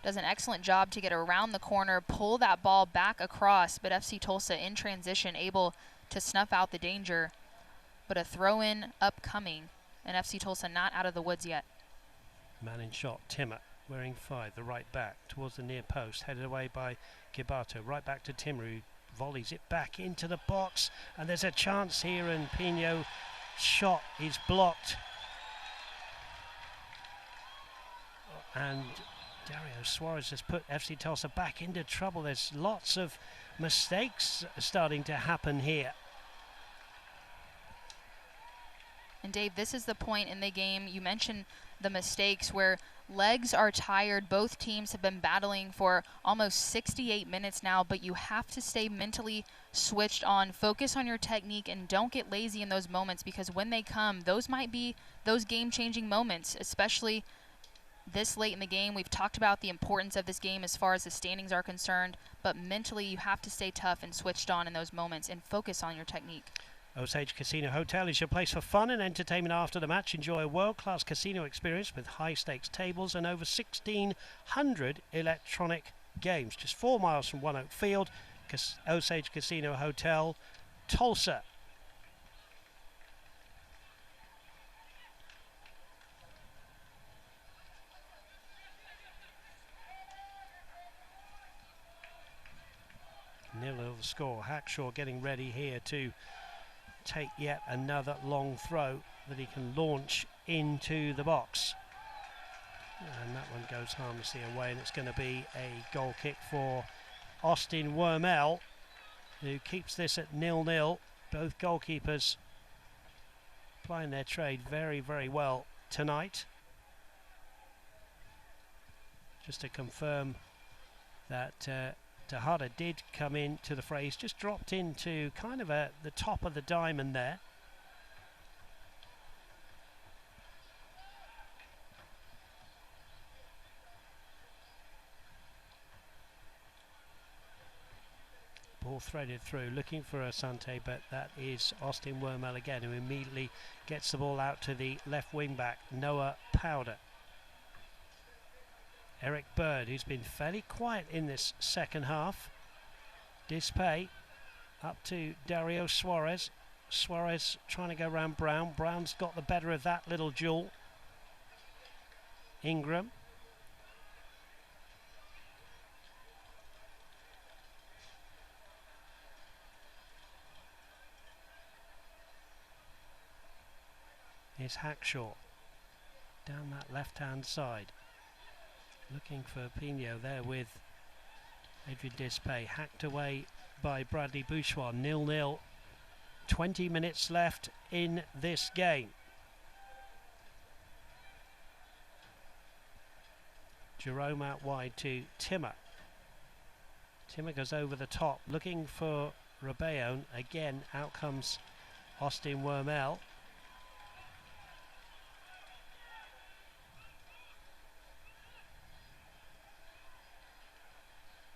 Does an excellent job to get around the corner, pull that ball back across, but FC Tulsa in transition able to snuff out the danger. But a throw-in upcoming, and FC Tulsa not out of the woods yet. Man in shot, Timmer, wearing 5, the right back, towards the near post, headed away by Kibato. Right back to Timmer, who volleys it back into the box, and there's a chance here, and Pino shot is blocked. And Dario Suarez has put FC Tulsa back into trouble. There's lots of mistakes starting to happen here. And Dave, this is the point in the game, you mentioned the mistakes where legs are tired. Both teams have been battling for almost 68 minutes now, but you have to stay mentally switched on, focus on your technique, and don't get lazy in those moments, because when they come, those might be those game-changing moments, especially this late in the game. We've talked about the importance of this game as far as the standings are concerned, but mentally you have to stay tough and switched on in those moments and focus on your technique. Osage Casino Hotel is your place for fun and entertainment after the match. Enjoy a world-class casino experience with high-stakes tables and over 1,600 electronic games. Just 4 miles from One Oak Field, Osage Casino Hotel, Tulsa. Nil the score. Hackshaw getting ready here to take yet another long throw that he can launch into the box. And that one goes harmlessly away, and it's going to be a goal kick for Austin Wormel, who keeps this at 0-0. Both goalkeepers playing their trade very, very well tonight. Just to confirm that Tejada did come into the fray. He's just dropped into kind of the top of the diamond there. Ball threaded through, looking for Asante, but that is Austin Wormel again, who immediately gets the ball out to the left wing back, Noah Powder. Eric Bird, who's been fairly quiet in this second half. Dispay up to Dario Suarez. Suarez trying to go around Brown. Brown's got the better of that little duel. Ingram. Here's Hackshaw down that left-hand side. Looking for Pino there with Adrian Dispay. Hacked away by Bradley Bourgeois. 0-0. 20 minutes left in this game. Jerome out wide to Timmer. Timmer goes over the top, looking for Rebellion. Again, out comes Austin Wormel.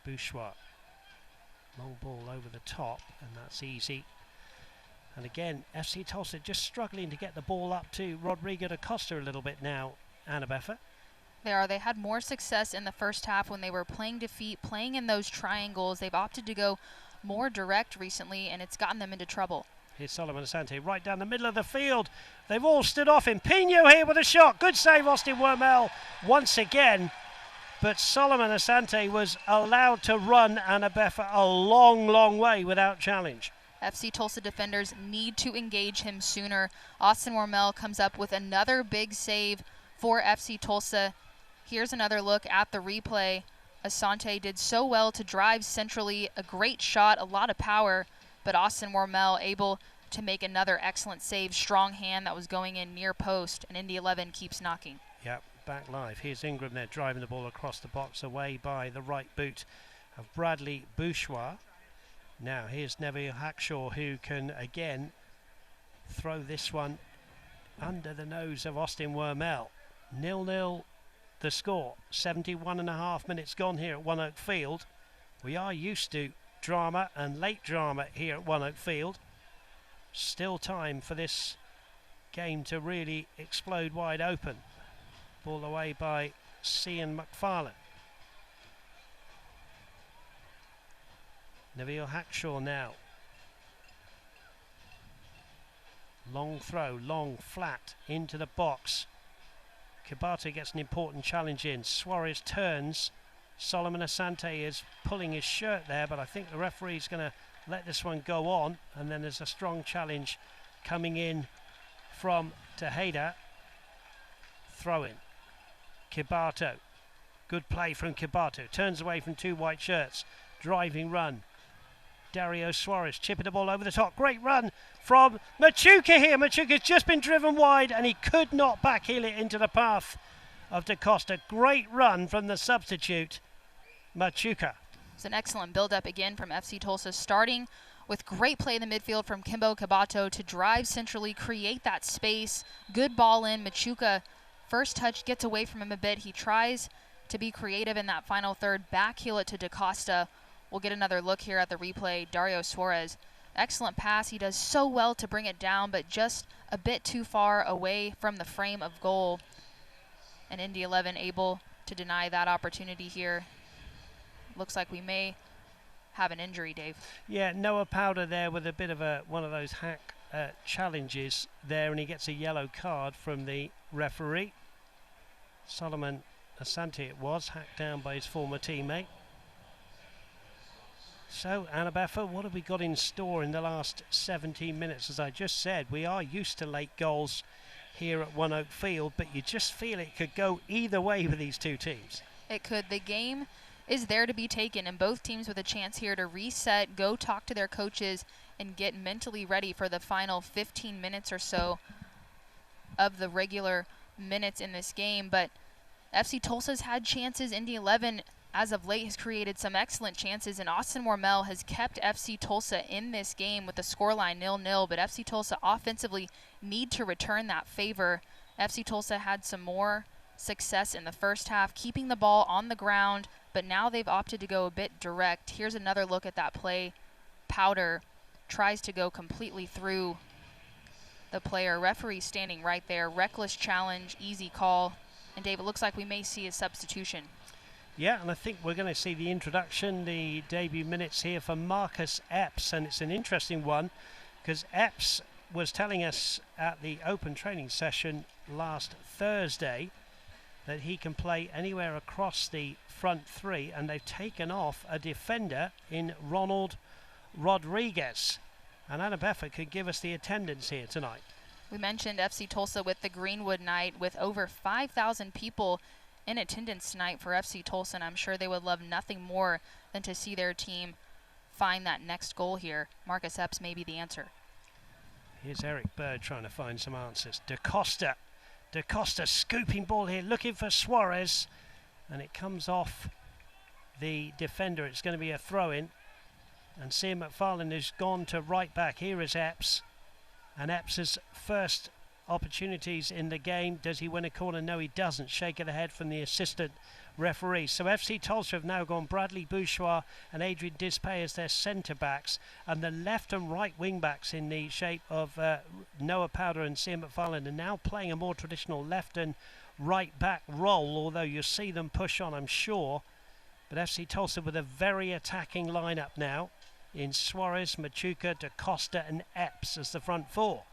Bourgeois. Long ball over the top, and that's easy. And again, FC Tulsa just struggling to get the ball up to Rodrigo da Costa a little bit now, Anna Beffa. They had more success in the first half when they were playing defeat, playing in those triangles. They've opted to go more direct recently, and it's gotten them into trouble. Here's Solomon Asante right down the middle of the field. They've all stood off him. Pino here with a shot. Good save, Austin Wormel, once again. But Solomon Asante was allowed to run Anna Beffa a long, long way without challenge. FC Tulsa defenders need to engage him sooner. Austin Wormel comes up with another big save for FC Tulsa. Here's another look at the replay. Asante did so well to drive centrally. A great shot, a lot of power, but Austin Wormel able to make another excellent save. Strong hand that was going in near post, and Indy 11 keeps knocking. Yep, back live. Here's Ingram there driving the ball across the box away by the right boot of Bradley Bourgeois. Now here's Neville Hackshaw, who can again throw this one under the nose of Austin Wormel. 0-0 the score. 71.5 minutes gone here at One Oak Field. We are used to drama and late drama here at One Oak Field. Still time for this game to really explode wide open. Ball away by Cian McFarlane. Neville Hackshaw now. Long throw, long flat into the box. Kibato gets an important challenge in. Suarez turns. Solomon Asante is pulling his shirt there, but I think the referee's going to let this one go on. And then there's a strong challenge coming in from Tejeda. Throw in. Kibato. Good play from Kibato. Turns away from two white shirts. Driving run. Dario Suarez chipping the ball over the top. Great run from Machuca here. Machuca's just been driven wide and he could not backheel it into the path of Da Costa. Great run from the substitute, Machuca. It's an excellent build-up again from FC Tulsa, starting with great play in the midfield from Kimbo Kibato to drive centrally, create that space. Good ball in. Machuca, first touch, gets away from him a bit. He tries to be creative in that final third. Backheel it to Da Costa. We'll get another look here at the replay. Dario Suarez, excellent pass. He does so well to bring it down, but just a bit too far away from the frame of goal. And Indy 11 able to deny that opportunity here. Looks like we may have an injury, Dave. Yeah, Noah Powder there with a bit of one of those hack challenges there, and he gets a yellow card from the referee. Solomon Asante it was, hacked down by his former teammate. So, Annabeffa, what have we got in store in the last 17 minutes? As I just said, we are used to late goals here at One Oak Field, but you just feel it could go either way with these two teams. It could. The game is there to be taken, and both teams with a chance here to reset, go talk to their coaches, and get mentally ready for the final 15 minutes or so of the regular minutes in this game. But FC Tulsa's had chances. Indy 11 as of late has created some excellent chances, and Austin Wormel has kept FC Tulsa in this game with the scoreline 0-0, but FC Tulsa offensively need to return that favor. FC Tulsa had some more success in the first half, keeping the ball on the ground, but now they've opted to go a bit direct. Here's another look at that play. Powder tries to go completely through the player. Referee standing right there. Reckless challenge, easy call. And Dave, it looks like we may see a substitution. Yeah, and I think we're going to see the introduction, the debut minutes here for Marcus Epps, and it's an interesting one because Epps was telling us at the open training session last Thursday that he can play anywhere across the front three, and they've taken off a defender in Ronald Rodriguez. And Annabeffa could give us the attendance here tonight. We mentioned FC Tulsa with the Greenwood night with over 5,000 people in attendance tonight for FC Tulsa, and I'm sure they would love nothing more than to see their team find that next goal here. Marcus Epps may be the answer. Here's Eric Bird trying to find some answers. Da Costa scooping ball here, looking for Suarez, and it comes off the defender. It's going to be a throw-in, and Cian McFarlane has gone to right back. Here is Epps, and Epps' first opportunities in the game. Does he win a corner? No, he doesn't. Shake of the head from the assistant referee. So FC Tulsa have now gone Bradley Bourgeois and Adrian Dispay as their centre backs, and the left and right wing backs in the shape of Noah Powder and Cian McFarlane are now playing a more traditional left and right back role, although you see them push on, I'm sure. But FC Tulsa with a very attacking lineup now in Suarez, Machuca, Da Costa and Epps as the front four.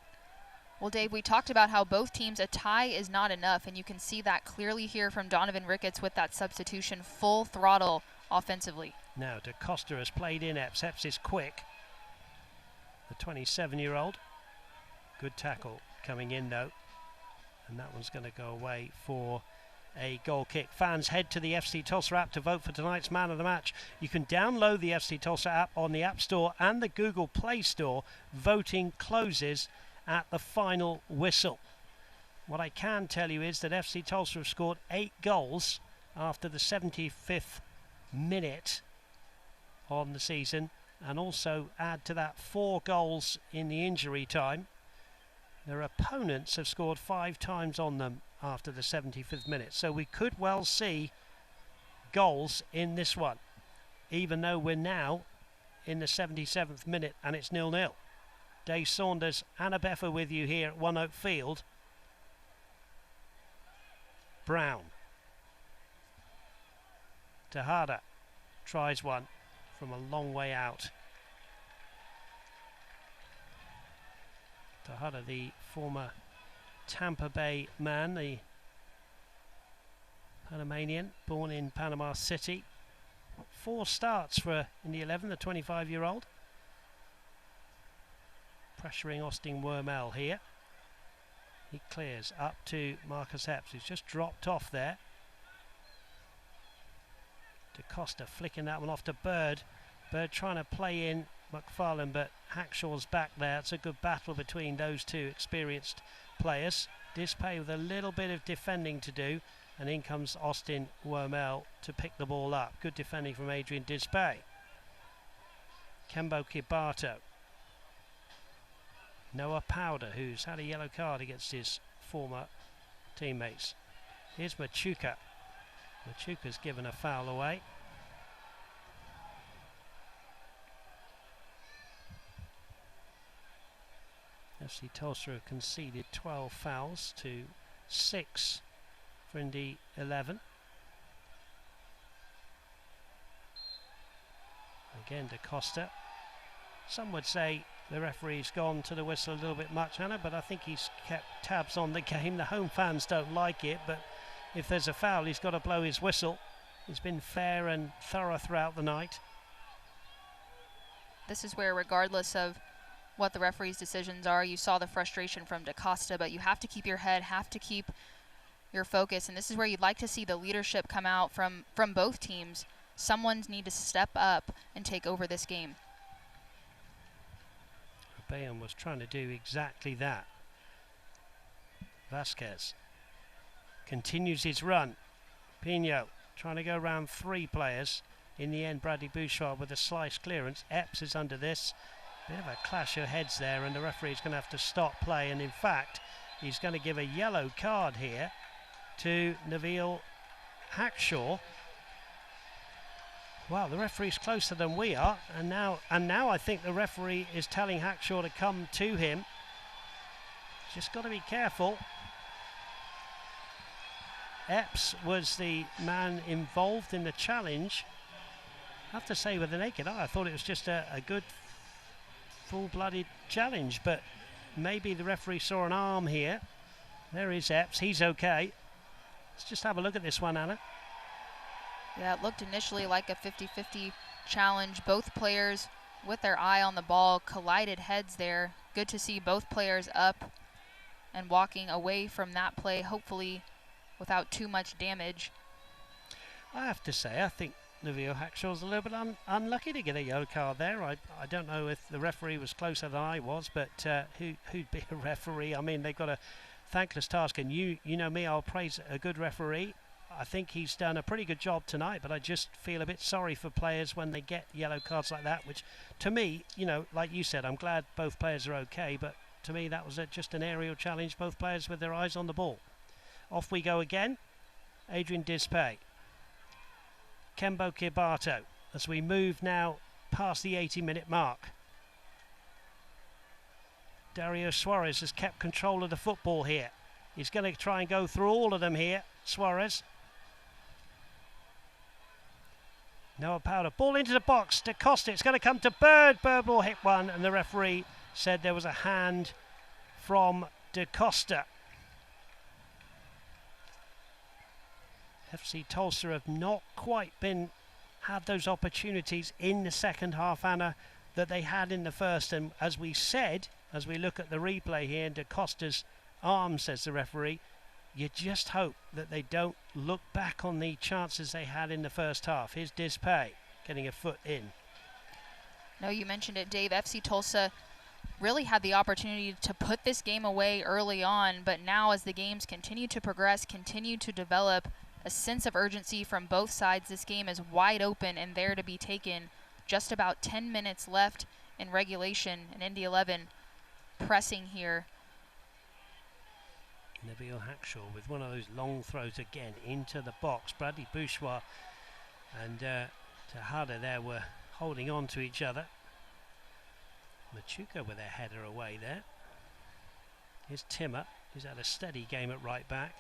Well, Dave, we talked about how both teams, a tie is not enough, and you can see that clearly here from Donovan Ricketts with that substitution, full throttle offensively. Now, Da Costa has played in Epps. Epps is quick, the 27-year-old. Good tackle coming in, though, and that one's going to go away for a goal kick. Fans head to the FC Tulsa app to vote for tonight's man of the match. You can download the FC Tulsa app on the App Store and the Google Play Store. Voting closes at the final whistle. What I can tell you is that FC Tulsa have scored 8 goals after the 75th minute on the season, and also add to that 4 goals in the injury time. Their opponents have scored 5 times on them after the 75th minute, so we could well see goals in this one, even though we're now in the 77th minute and it's 0-0. Dave Saunders, Anna Beffer with you here at One Oak Field. Brown. Tejada tries one from a long way out. Tejada, the former Tampa Bay man, the Panamanian, born in Panama City. 4 starts for Indy 11, the 25-year-old. Pressuring Austin Wormel here. He clears up to Marcus Epps, who's just dropped off there. DaCosta flicking that one off to Bird. Bird trying to play in McFarlane, but Hackshaw's back there. It's a good battle between those two experienced players. Dispay with a little bit of defending to do, and in comes Austin Wormel to pick the ball up. Good defending from Adrian Dispay. Kembo Kibato. Noah Powder, who's had a yellow card against his former teammates. Here's Machuca. Machuca's given a foul away. FC Tulsa have conceded 12 fouls to 6 for Indy 11. Again, DaCosta. Some would say the referee's gone to the whistle a little bit much, Anna, but I think he's kept tabs on the game. The home fans don't like it, but if there's a foul, he's got to blow his whistle. He's been fair and thorough throughout the night. This is where, regardless of what the referee's decisions are, you saw the frustration from DaCosta, but you have to keep your head, have to keep your focus, and this is where you'd like to see the leadership come out from both teams. Someone's need to step up and take over this game. Bayon was trying to do exactly that. Vasquez continues his run. Pino trying to go around 3 players. In the end, Bradley Bouchard with a slice clearance. Epps is under this. Bit of a clash of heads there, and the referee's going to have to stop play, and in fact he's going to give a yellow card here to Neville Hackshaw. Wow, the referee's closer than we are, and now I think the referee is telling Hackshaw to come to him. Just got to be careful. Epps was the man involved in the challenge. I have to say, with the naked eye, I thought it was just a good full-blooded challenge, but maybe the referee saw an arm here. There is Epps, he's okay. Let's just have a look at this one, Anna. Yeah, it looked initially like a 50-50 challenge. Both players with their eye on the ball collided heads there. Good to see both players up and walking away from that play, hopefully without too much damage. I have to say, I think Neville Hackshaw's a little bit unlucky to get a yellow card there. I don't know if the referee was closer than I was, but who'd be a referee? I mean, they've got a thankless task, and you know me, I'll praise a good referee. I think he's done a pretty good job tonight, but I just feel a bit sorry for players when they get yellow cards like that, which to me, you know, like you said, I'm glad both players are okay, but to me that was just an aerial challenge, both players with their eyes on the ball. Off we go again. Adrian Dispay. Kembo Kibato, as we move now past the 80-minute mark. Dario Suarez has kept control of the football here. He's going to try and go through all of them here, Suarez. Noah Powder, ball into the box, DaCosta, it's going to come to Bird. Bird will hit one, and the referee said there was a hand from DaCosta. FC Tulsa have not quite had those opportunities in the second half, Anna, that they had in the first, and as we said, as we look at the replay here, DaCosta's arm, says the referee, you just hope that they don't look back on the chances they had in the first half. Here's Dispay getting a foot in. No, you mentioned it, Dave. FC Tulsa really had the opportunity to put this game away early on, but now as the games continue to progress, continue to develop a sense of urgency from both sides, this game is wide open and there to be taken. Just about 10 minutes left in regulation, and Indy 11 pressing here. Nabil Hackshaw with one of those long throws again into the box. Bradley Bourgeois and Tejada there were holding on to each other. Machuca with a header away there. Here's Timmer, who's had a steady game at right back.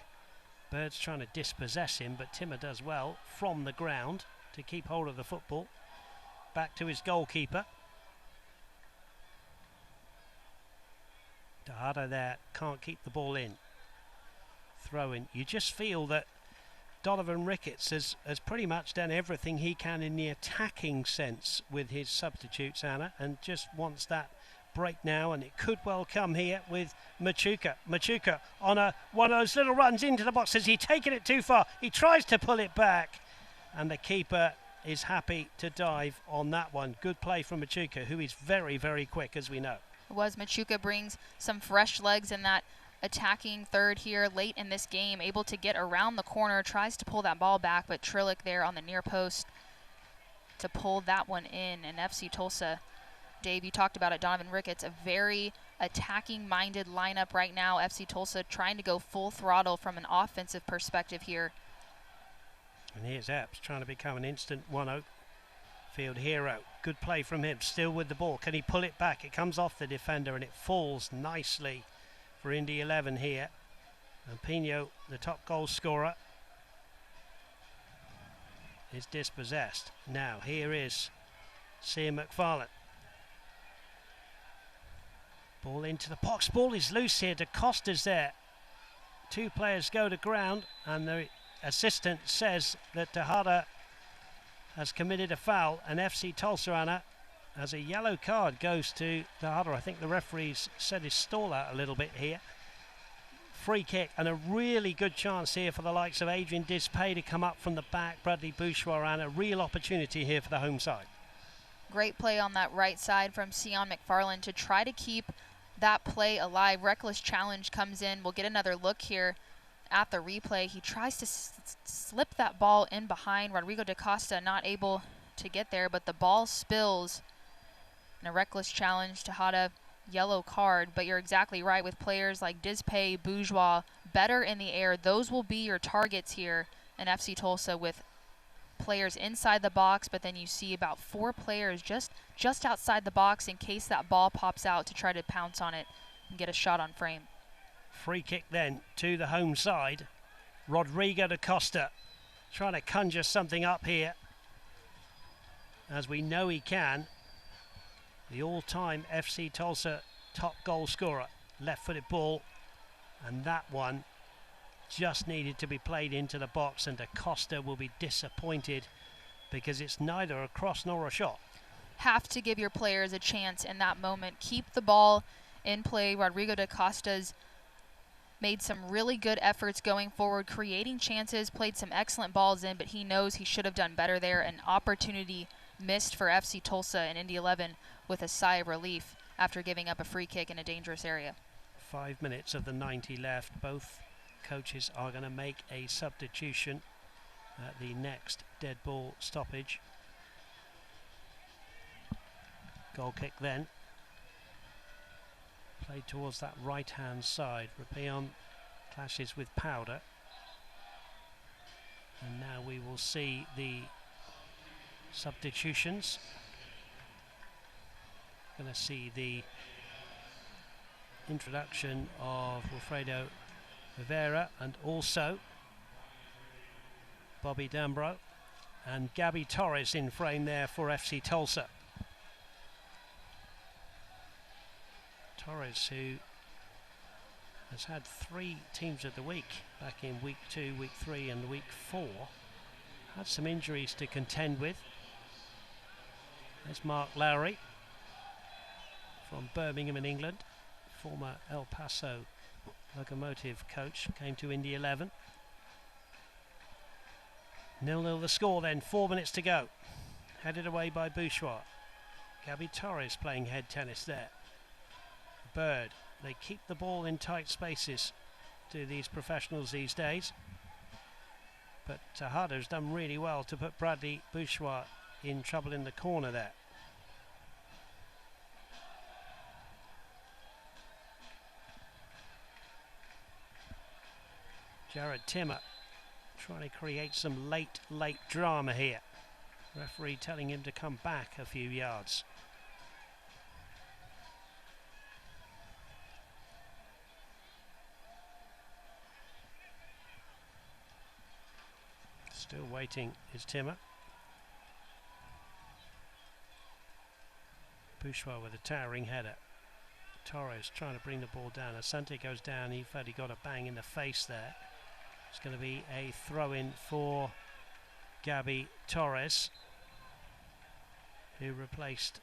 Bird's trying to dispossess him, but Timmer does well from the ground to keep hold of the football. Back to his goalkeeper. Tejada there can't keep the ball in. Throw in. You just feel that Donovan Ricketts has pretty much done everything he can in the attacking sense with his substitutes, Anna, and just wants that break now, and it could well come here with Machuca. Machuca on one of those little runs into the box. Has he taken it too far? He tries to pull it back, and the keeper is happy to dive on that one. Good play from Machuca, who is very, very quick, as we know. It was. Machuca brings some fresh legs in that attacking third here late in this game, able to get around the corner, tries to pull that ball back, but Trillick there on the near post to pull that one in. And FC Tulsa, Dave, you talked about it, Donovan Ricketts, a very attacking-minded lineup right now. FC Tulsa trying to go full throttle from an offensive perspective here. And here's Epps trying to become an instant Oak field hero. Good play from him, still with the ball. Can he pull it back? It comes off the defender and it falls nicely for Indy 11 here. And Pino, the top goal scorer, is dispossessed. Now here is Sean McFarlane. Ball into the box. Ball is loose here. DaCosta's there. Two players go to ground, and the assistant says that Tejada has committed a foul, and FC Tulsa, Anna, as a yellow card goes to Tejada. I think the referee's set his stall out a little bit here. Free kick, and a really good chance here for the likes of Adrian Dispay to come up from the back. Bradley Bourgeois, and a real opportunity here for the home side. Great play on that right side from Sean McFarlane to try to keep that play alive. Reckless challenge comes in. We'll get another look here at the replay. He tries to slip that ball in behind. Rodrigo DaCosta not able to get there, but the ball spills. And a reckless challenge, Tejada, yellow card. But you're exactly right, with players like Dispay, Bourgeois, better in the air. Those will be your targets here in FC Tulsa, with players inside the box, but then you see about 4 players just outside the box in case that ball pops out to try to pounce on it and get a shot on frame. Free kick then to the home side. Rodrigo DaCosta trying to conjure something up here, as we know he can. The all-time FC Tulsa top goal scorer. Left-footed ball, and that one just needed to be played into the box, and DaCosta will be disappointed because it's neither a cross nor a shot. Have to give your players a chance in that moment. Keep the ball in play. Rodrigo DaCosta's made some really good efforts going forward, creating chances, played some excellent balls in, but he knows he should have done better there. An opportunity missed for FC Tulsa and Indy 11 with a sigh of relief after giving up a free kick in a dangerous area. 5 minutes of the 90 left. Both coaches are going to make a substitution at the next dead ball stoppage. Goal kick then. Played towards that right hand side. Rapion clashes with Powder. And now we will see the substitutions. Going to see the introduction of Wilfredo Rivera and also Bobby Dambro and Gabby Torres in frame there for FC Tulsa. Torres, who has had 3 teams of the week back in week 2, week 3 and week 4, had some injuries to contend with. There's Mark Lowry from Birmingham in England, former El Paso Locomotive coach, came to Indy 11. 0-0 the score then, 4 minutes to go. Headed away by Bourgeois. Gabby Torres playing head tennis there. Bird, they keep the ball in tight spaces, do these professionals these days. But Tejada's done really well to put Bradley Bourgeois in trouble in the corner there. Jared Timmer trying to create some late drama here. Referee telling him to come back a few yards. Still waiting is Timmer. Bourgeois with a towering header. Torres trying to bring the ball down. Asante goes down. He felt he got a bang in the face there. It's going to be a throw-in for Gabby Torres, who replaced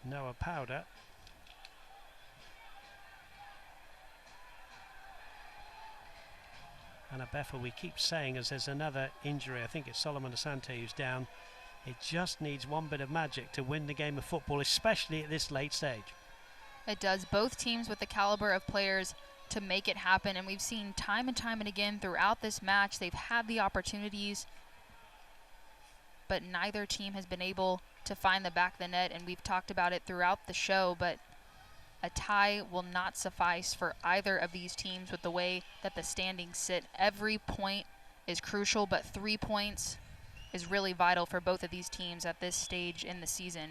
Noah Powder. And Abefa, we keep saying, as there's another injury, I think it's Solomon Asante who's down. It just needs one bit of magic to win the game of football, especially at this late stage. It does. Both teams with the caliber of players to make it happen, and we've seen time and time and again throughout this match, they've had the opportunities, but neither team has been able to find the back of the net, and we've talked about it throughout the show, but a tie will not suffice for either of these teams with the way that the standings sit. Every point is crucial, but 3 points is really vital for both of these teams at this stage in the season.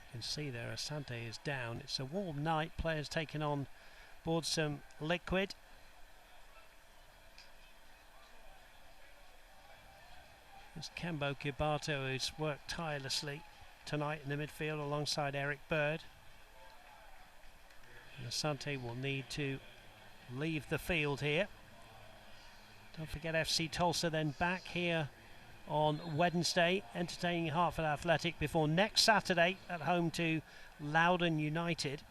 You can see there Asante is down. It's a warm night. Players taking on board some liquid. It's Kembo Kibato who's worked tirelessly tonight in the midfield alongside Eric Bird. And Asante will need to leave the field here. Don't forget FC Tulsa then back here on Wednesday, entertaining Hartford Athletic before next Saturday at home to Loudoun United.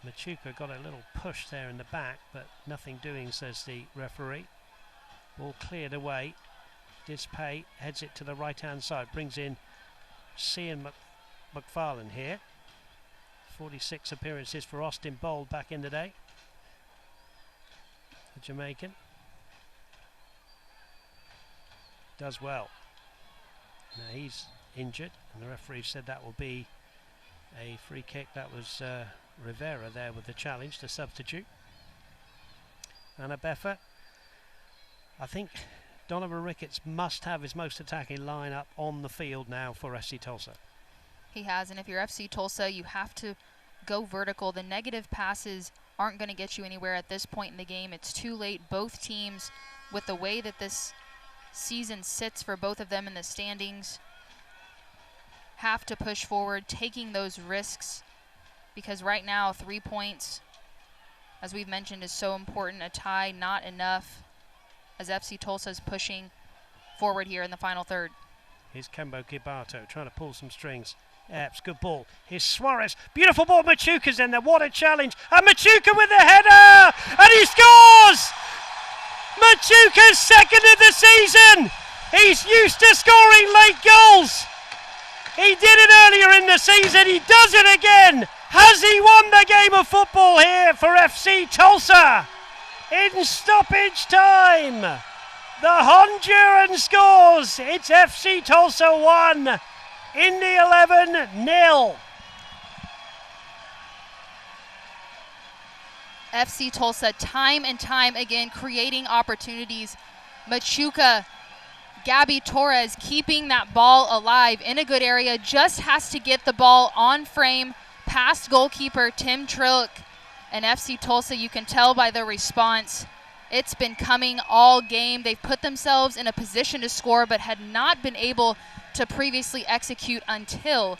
Machuca got a little push there in the back, but nothing doing, says the referee. Ball cleared away. Dispay heads it to the right hand side, brings in Cian McFarlane here. 46 appearances for Austin Bold back in the day. The Jamaican does well. Now he's injured, and the referee said that will be a free kick. That was Rivera there with the challenge to substitute. And Abefa, I think Donovan Ricketts must have his most attacking lineup on the field now for FC Tulsa. He has, and if you're FC Tulsa, you have to go vertical. The negative passes aren't going to get you anywhere at this point in the game. It's too late. Both teams, with the way that this season sits for both of them in the standings, have to push forward, taking those risks, because right now 3 points, as we've mentioned, is so important. A tie, not enough, as FC Tulsa is pushing forward here in the final third. Here's Kembo Kibato trying to pull some strings. Epps, good ball. Here's Suarez. Beautiful ball. Machuca's in there. What a challenge. And Machuca with the header. And he scores! Machuca's second of the season. He's used to scoring late goals. He did it earlier in the season. He does it again. Has he won the game of football here for FC Tulsa? In stoppage time, the Honduran scores. It's FC Tulsa 1, Indy 11 0. FC Tulsa time and time again creating opportunities. Machuca, Gabby Torres keeping that ball alive in a good area, just has to get the ball on frame past goalkeeper Tim Trillick. And FC Tulsa, you can tell by the response, it's been coming all game. They've put themselves in a position to score, but had not been able to previously execute until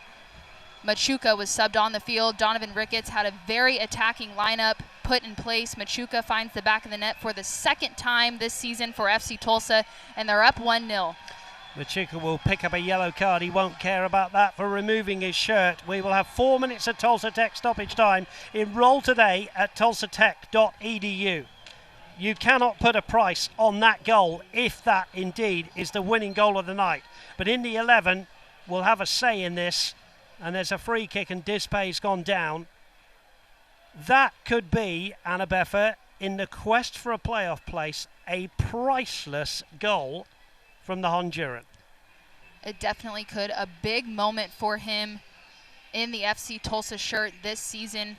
Machuca was subbed on the field. Donovan Ricketts had a very attacking lineup put in place. Machuca finds the back of the net for the second time this season for FC Tulsa, and they're up 1-0. Machuca will pick up a yellow card. He won't care about that for removing his shirt. We will have 4 minutes of Tulsa Tech stoppage time. Enroll today at tulsatech.edu. You cannot put a price on that goal if that indeed is the winning goal of the night. But Indy 11 will have a say in this, and there's a free kick and Dispay's gone down. That could be, Anna Beffer, in the quest for a playoff place, a priceless goal from the Honduran. It definitely could. A big moment for him in the FC Tulsa shirt this season.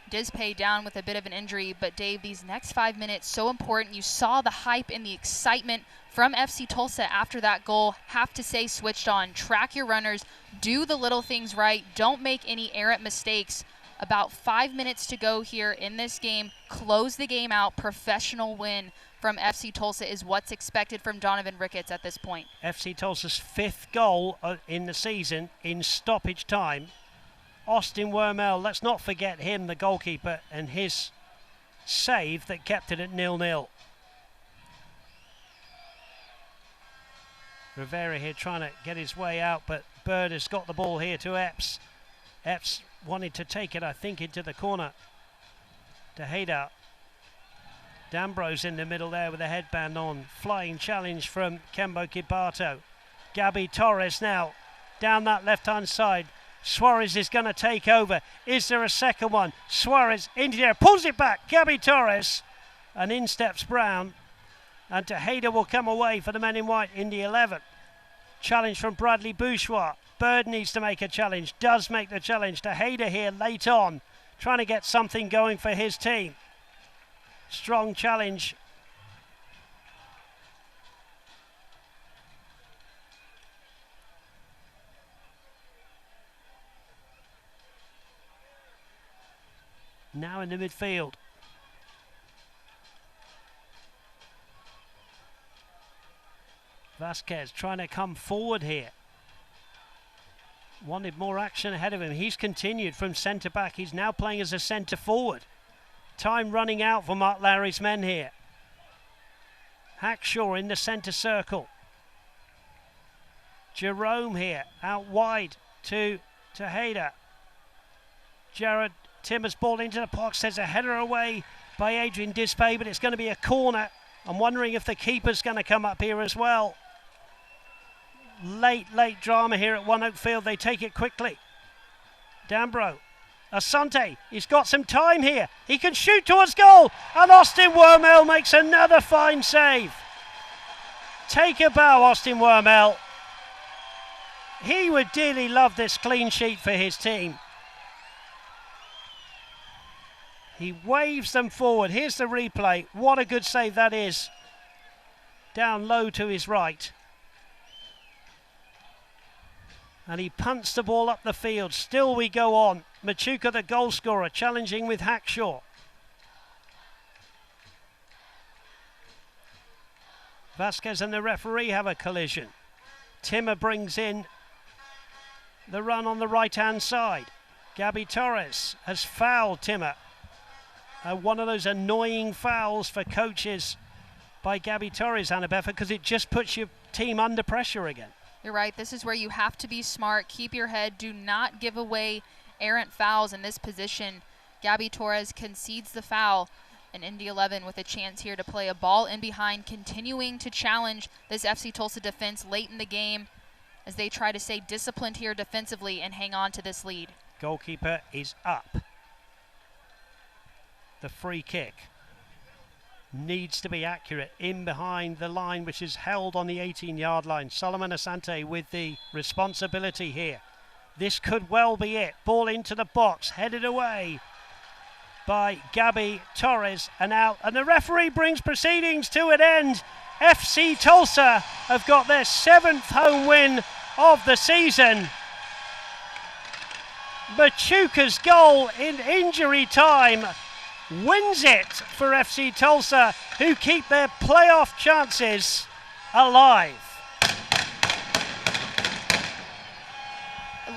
Dispay down with a bit of an injury, but Dave, these next 5 minutes, so important. You saw the hype and the excitement from FC Tulsa after that goal. Have to say switched on. Track your runners. Do the little things right. Don't make any errant mistakes. About 5 minutes to go here in this game. Close the game out. Professional win from FC Tulsa is what's expected from Donovan Ricketts at this point. FC Tulsa's 5th goal in the season in stoppage time. Austin Wormel, let's not forget him, the goalkeeper, and his save that kept it at 0-0. Rivera here trying to get his way out, but Bird has got the ball here to Epps. Epps wanted to take it, I think, into the corner. Tejeda. D'Ambrose in the middle there with a headband on. Flying challenge from Kembo Kibato. Gabby Torres now down that left-hand side. Suarez is going to take over. Is there a second one? Suarez into the air, pulls it back. Gabby Torres, and in steps Brown. And Tejeda will come away for the men in white, Indy 11. Challenge from Bradley Bourgeois. Bird needs to make a challenge, does make the challenge. Tejeda here late on, trying to get something going for his team. Strong challenge. Now in the midfield. Vasquez trying to come forward here. Wanted more action ahead of him. He's continued from centre back. He's now playing as a centre forward. Time running out for Mark Larry's men here. Hackshaw in the centre circle. Jerome here out wide to Tejeda. Jared Timmer's ball into the box. There's a header away by Adrian Dispay, but it's going to be a corner. I'm wondering if the keeper's going to come up here as well. Late drama here at One Oak Field. They take it quickly. Dambro. Asante, he's got some time here. He can shoot towards goal. And Austin Wormel makes another fine save. Take a bow, Austin Wormel. He would dearly love this clean sheet for his team. He waves them forward. Here's the replay. What a good save that is. Down low to his right. And he punts the ball up the field. Still we go on. Machuca, the goal scorer, challenging with Hackshaw. Vasquez and the referee have a collision. Timmer brings in the run on the right-hand side. Gabby Torres has fouled Timmer. One of those annoying fouls for coaches by Gabby Torres, Anna Beffer, because it just puts your team under pressure again. You're right. This is where you have to be smart. Keep your head. Do not give away errant fouls in this position. Gabby Torres concedes the foul. And Indy 11 with a chance here to play a ball in behind, continuing to challenge this FC Tulsa defense late in the game as they try to stay disciplined here defensively and hang on to this lead. Goalkeeper is up. The free kick needs to be accurate in behind the line, which is held on the 18-yard line. Solomon Asante with the responsibility here. This could well be it. Ball into the box, headed away by Gabby Torres and out. And the referee brings proceedings to an end. FC Tulsa have got their 7th home win of the season. Machuca's goal in injury time wins it for FC Tulsa, who keep their playoff chances alive.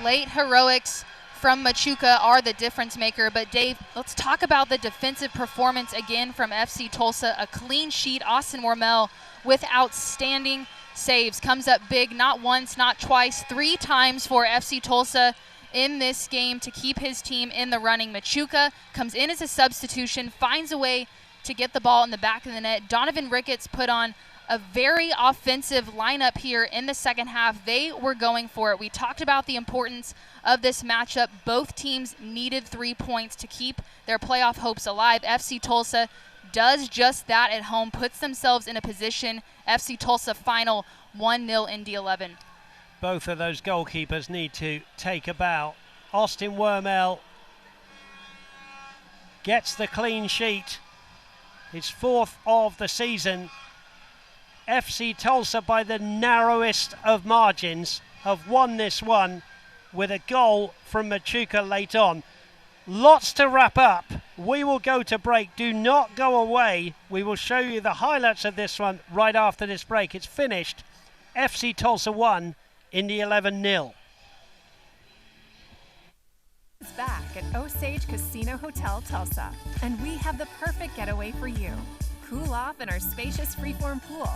Late heroics from Machuca are the difference maker, but Dave, let's talk about the defensive performance again from FC Tulsa. A clean sheet, Austin Wormel with outstanding saves. Comes up big, not once, not twice, 3 times for FC Tulsa in this game to keep his team in the running. Machuca comes in as a substitution, finds a way to get the ball in the back of the net. Donovan Ricketts put on a very offensive lineup here in the second half. They were going for it. We talked about the importance of this matchup. Both teams needed 3 points to keep their playoff hopes alive. FC Tulsa does just that at home, puts themselves in a position. FC Tulsa final 1-0 Indy 11. Both of those goalkeepers need to take a bow. Austin Wormel gets the clean sheet. His 4th of the season. FC Tulsa, by the narrowest of margins, have won this one with a goal from Machuca late on. Lots to wrap up. We will go to break. Do not go away. We will show you the highlights of this one right after this break. It's finished. FC Tulsa 1, Indy 11 0. Back at Osage Casino Hotel Tulsa, and we have the perfect getaway for you. Cool off in our spacious freeform pool.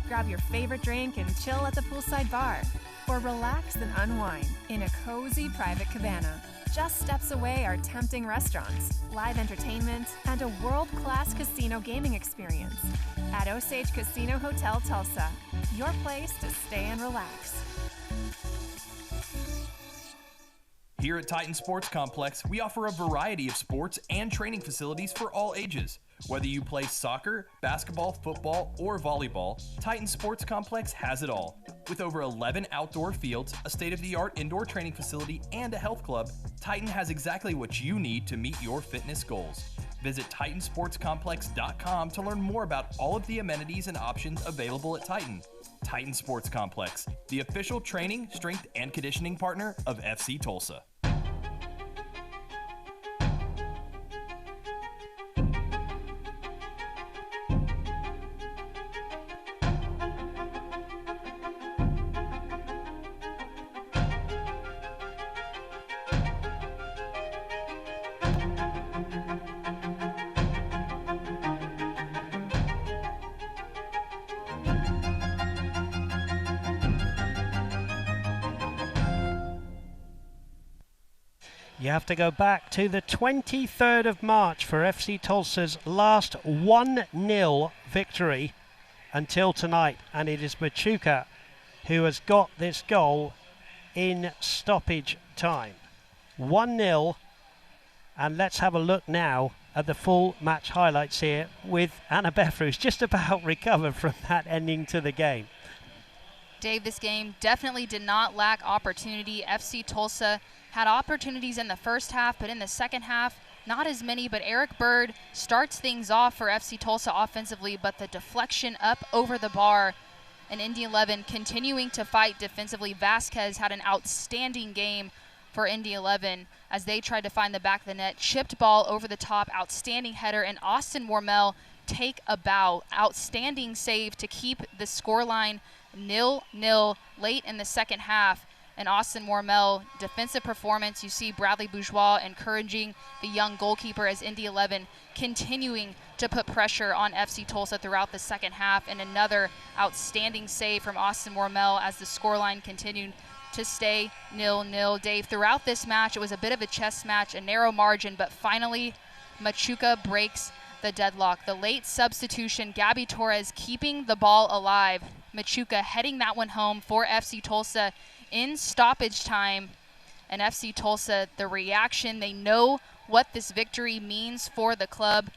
Grab your favorite drink and chill at the poolside bar, or relax and unwind in a cozy private cabana. Just steps away are tempting restaurants, live entertainment, and a world-class casino gaming experience. At Osage Casino Hotel Tulsa, your place to stay and relax. Here at Titan Sports Complex, we offer a variety of sports and training facilities for all ages. Whether you play soccer, basketball, football, or volleyball, Titan Sports Complex has it all. With over 11 outdoor fields, a state-of-the-art indoor training facility, and a health club, Titan has exactly what you need to meet your fitness goals. Visit TitanSportsComplex.com to learn more about all of the amenities and options available at Titan. Titan Sports Complex, the official training, strength, and conditioning partner of FC Tulsa. You have to go back to the 23rd of March for FC Tulsa's last 1-0 victory until tonight, and it is Machuca who has got this goal in stoppage time. 1-0, and let's have a look now at the full match highlights here with Annabeth, who's just about recovered from that ending to the game. Dave, this game definitely did not lack opportunity. FC Tulsa had opportunities in the first half, but in the second half, not as many. But Eric Bird starts things off for FC Tulsa offensively, but the deflection up over the bar, and Indy 11 continuing to fight defensively. Vasquez had an outstanding game for Indy 11 as they tried to find the back of the net. Chipped ball over the top, outstanding header, and Austin Wormel take a bow. Outstanding save to keep the scoreline 0-0 late in the second half. And Austin Wormel, defensive performance. You see Bradley Bourgeois encouraging the young goalkeeper as Indy 11 continuing to put pressure on FC Tulsa throughout the second half. And another outstanding save from Austin Wormel as the scoreline continued to stay 0-0. Dave, throughout this match, it was a bit of a chess match, a narrow margin, but finally Machuca breaks the deadlock. The late substitution, Gabby Torres, keeping the ball alive. Machuca heading that one home for FC Tulsa in stoppage time. And FC Tulsa, the reaction, they know what this victory means for the club.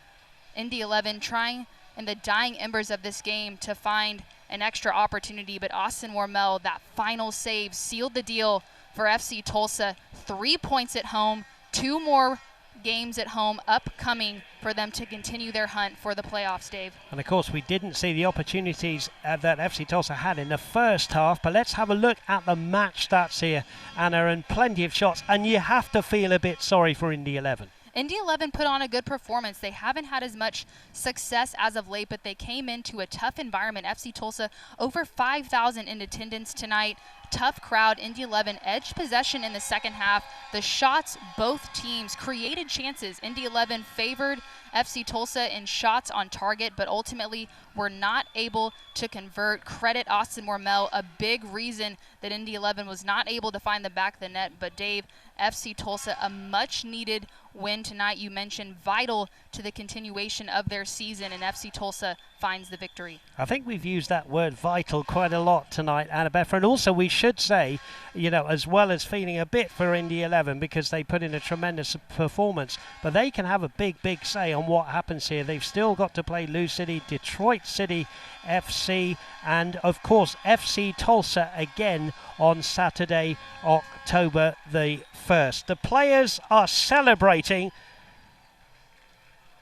Indy 11 trying in the dying embers of this game to find an extra opportunity, but Austin Wormel, that final save, sealed the deal for FC Tulsa. 3 points at home, 2 more games at home upcoming for them to continue their hunt for the playoffs, Dave. And of course, we didn't see the opportunities that FC Tulsa had in the first half, but let's have a look at the match stats here, Anna, and plenty of shots, and you have to feel a bit sorry for Indy 11. Indy 11 put on a good performance. They haven't had as much success as of late, but they came into a tough environment. FC Tulsa over 5,000 in attendance tonight. tough crowd. Indy 11 edged possession in the second half. The shots, both teams created chances. Indy 11 favored FC Tulsa in shots on target, but ultimately were not able to convert. Credit Austin Mormel, a big reason that Indy 11 was not able to find the back of the net. But Dave, FC Tulsa, a much needed win tonight. You mentioned vital to the continuation of their season, and FC Tulsa finds the victory. I think we've used that word vital quite a lot tonight, Annabeth. And also we should say, you know, as well as feeling a bit for Indy 11 because they put in a tremendous performance, but they can have a big say on what happens here. They've still got to play Lou City, Detroit City FC, and of course FC Tulsa again on Saturday, October the 1st. The players are celebrating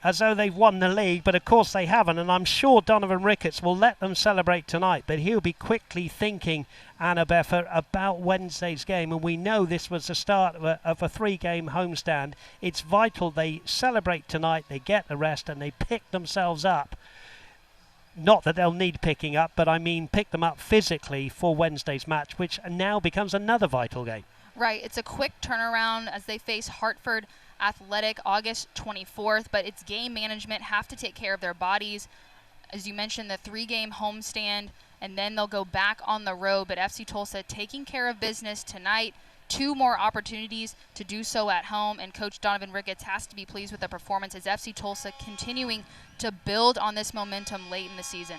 as though they've won the league, but of course they haven't, and I'm sure Donovan Ricketts will let them celebrate tonight, but he'll be quickly thinking, Anna Beffer, about Wednesday's game, and we know this was the start of a 3-game homestand. It's vital they celebrate tonight, they get the rest, and they pick themselves up. Not that they'll need picking up, but I mean pick them up physically for Wednesday's match, which now becomes another vital game. Right, it's a quick turnaround as they face Hartford Athletic August 24th, but it's game management, have to take care of their bodies. As you mentioned, the 3-game homestand, and then they'll go back on the road. But FC Tulsa taking care of business tonight. 2 more opportunities to do so at home, and Coach Donovan Ricketts has to be pleased with the performance as FC Tulsa continuing to build on this momentum late in the season.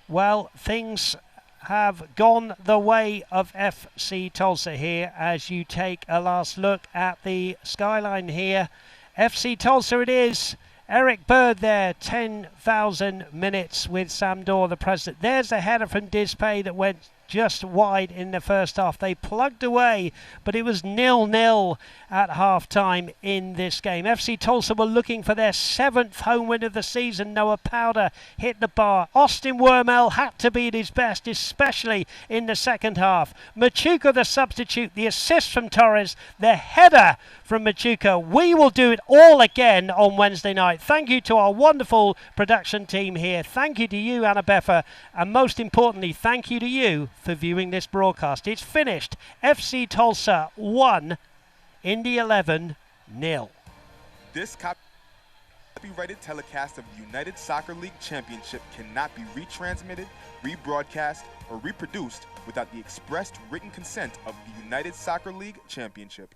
Well, things have gone the way of FC Tulsa here as you take a last look at the skyline here. FC Tulsa it is. Eric Bird there, 10,000 minutes with Sam Dorr, the president. There's a header from Dispay that went just wide in the first half. They plugged away, but it was 0-0 at half-time in this game. FC Tulsa were looking for their 7th home win of the season. Noah Powder hit the bar. Austin Wormel had to be at his best, especially in the second half. Machuca, the substitute, the assist from Torres, the header from Machuca. We will do it all again on Wednesday night. Thank you to our wonderful production team here. Thank you to you, Anna Beffer, and most importantly, thank you to you for viewing this broadcast. It's finished. FC Tulsa 1, Indy 11 0. This copyrighted telecast of the United Soccer League Championship cannot be retransmitted, rebroadcast, or reproduced without the expressed written consent of the United Soccer League Championship.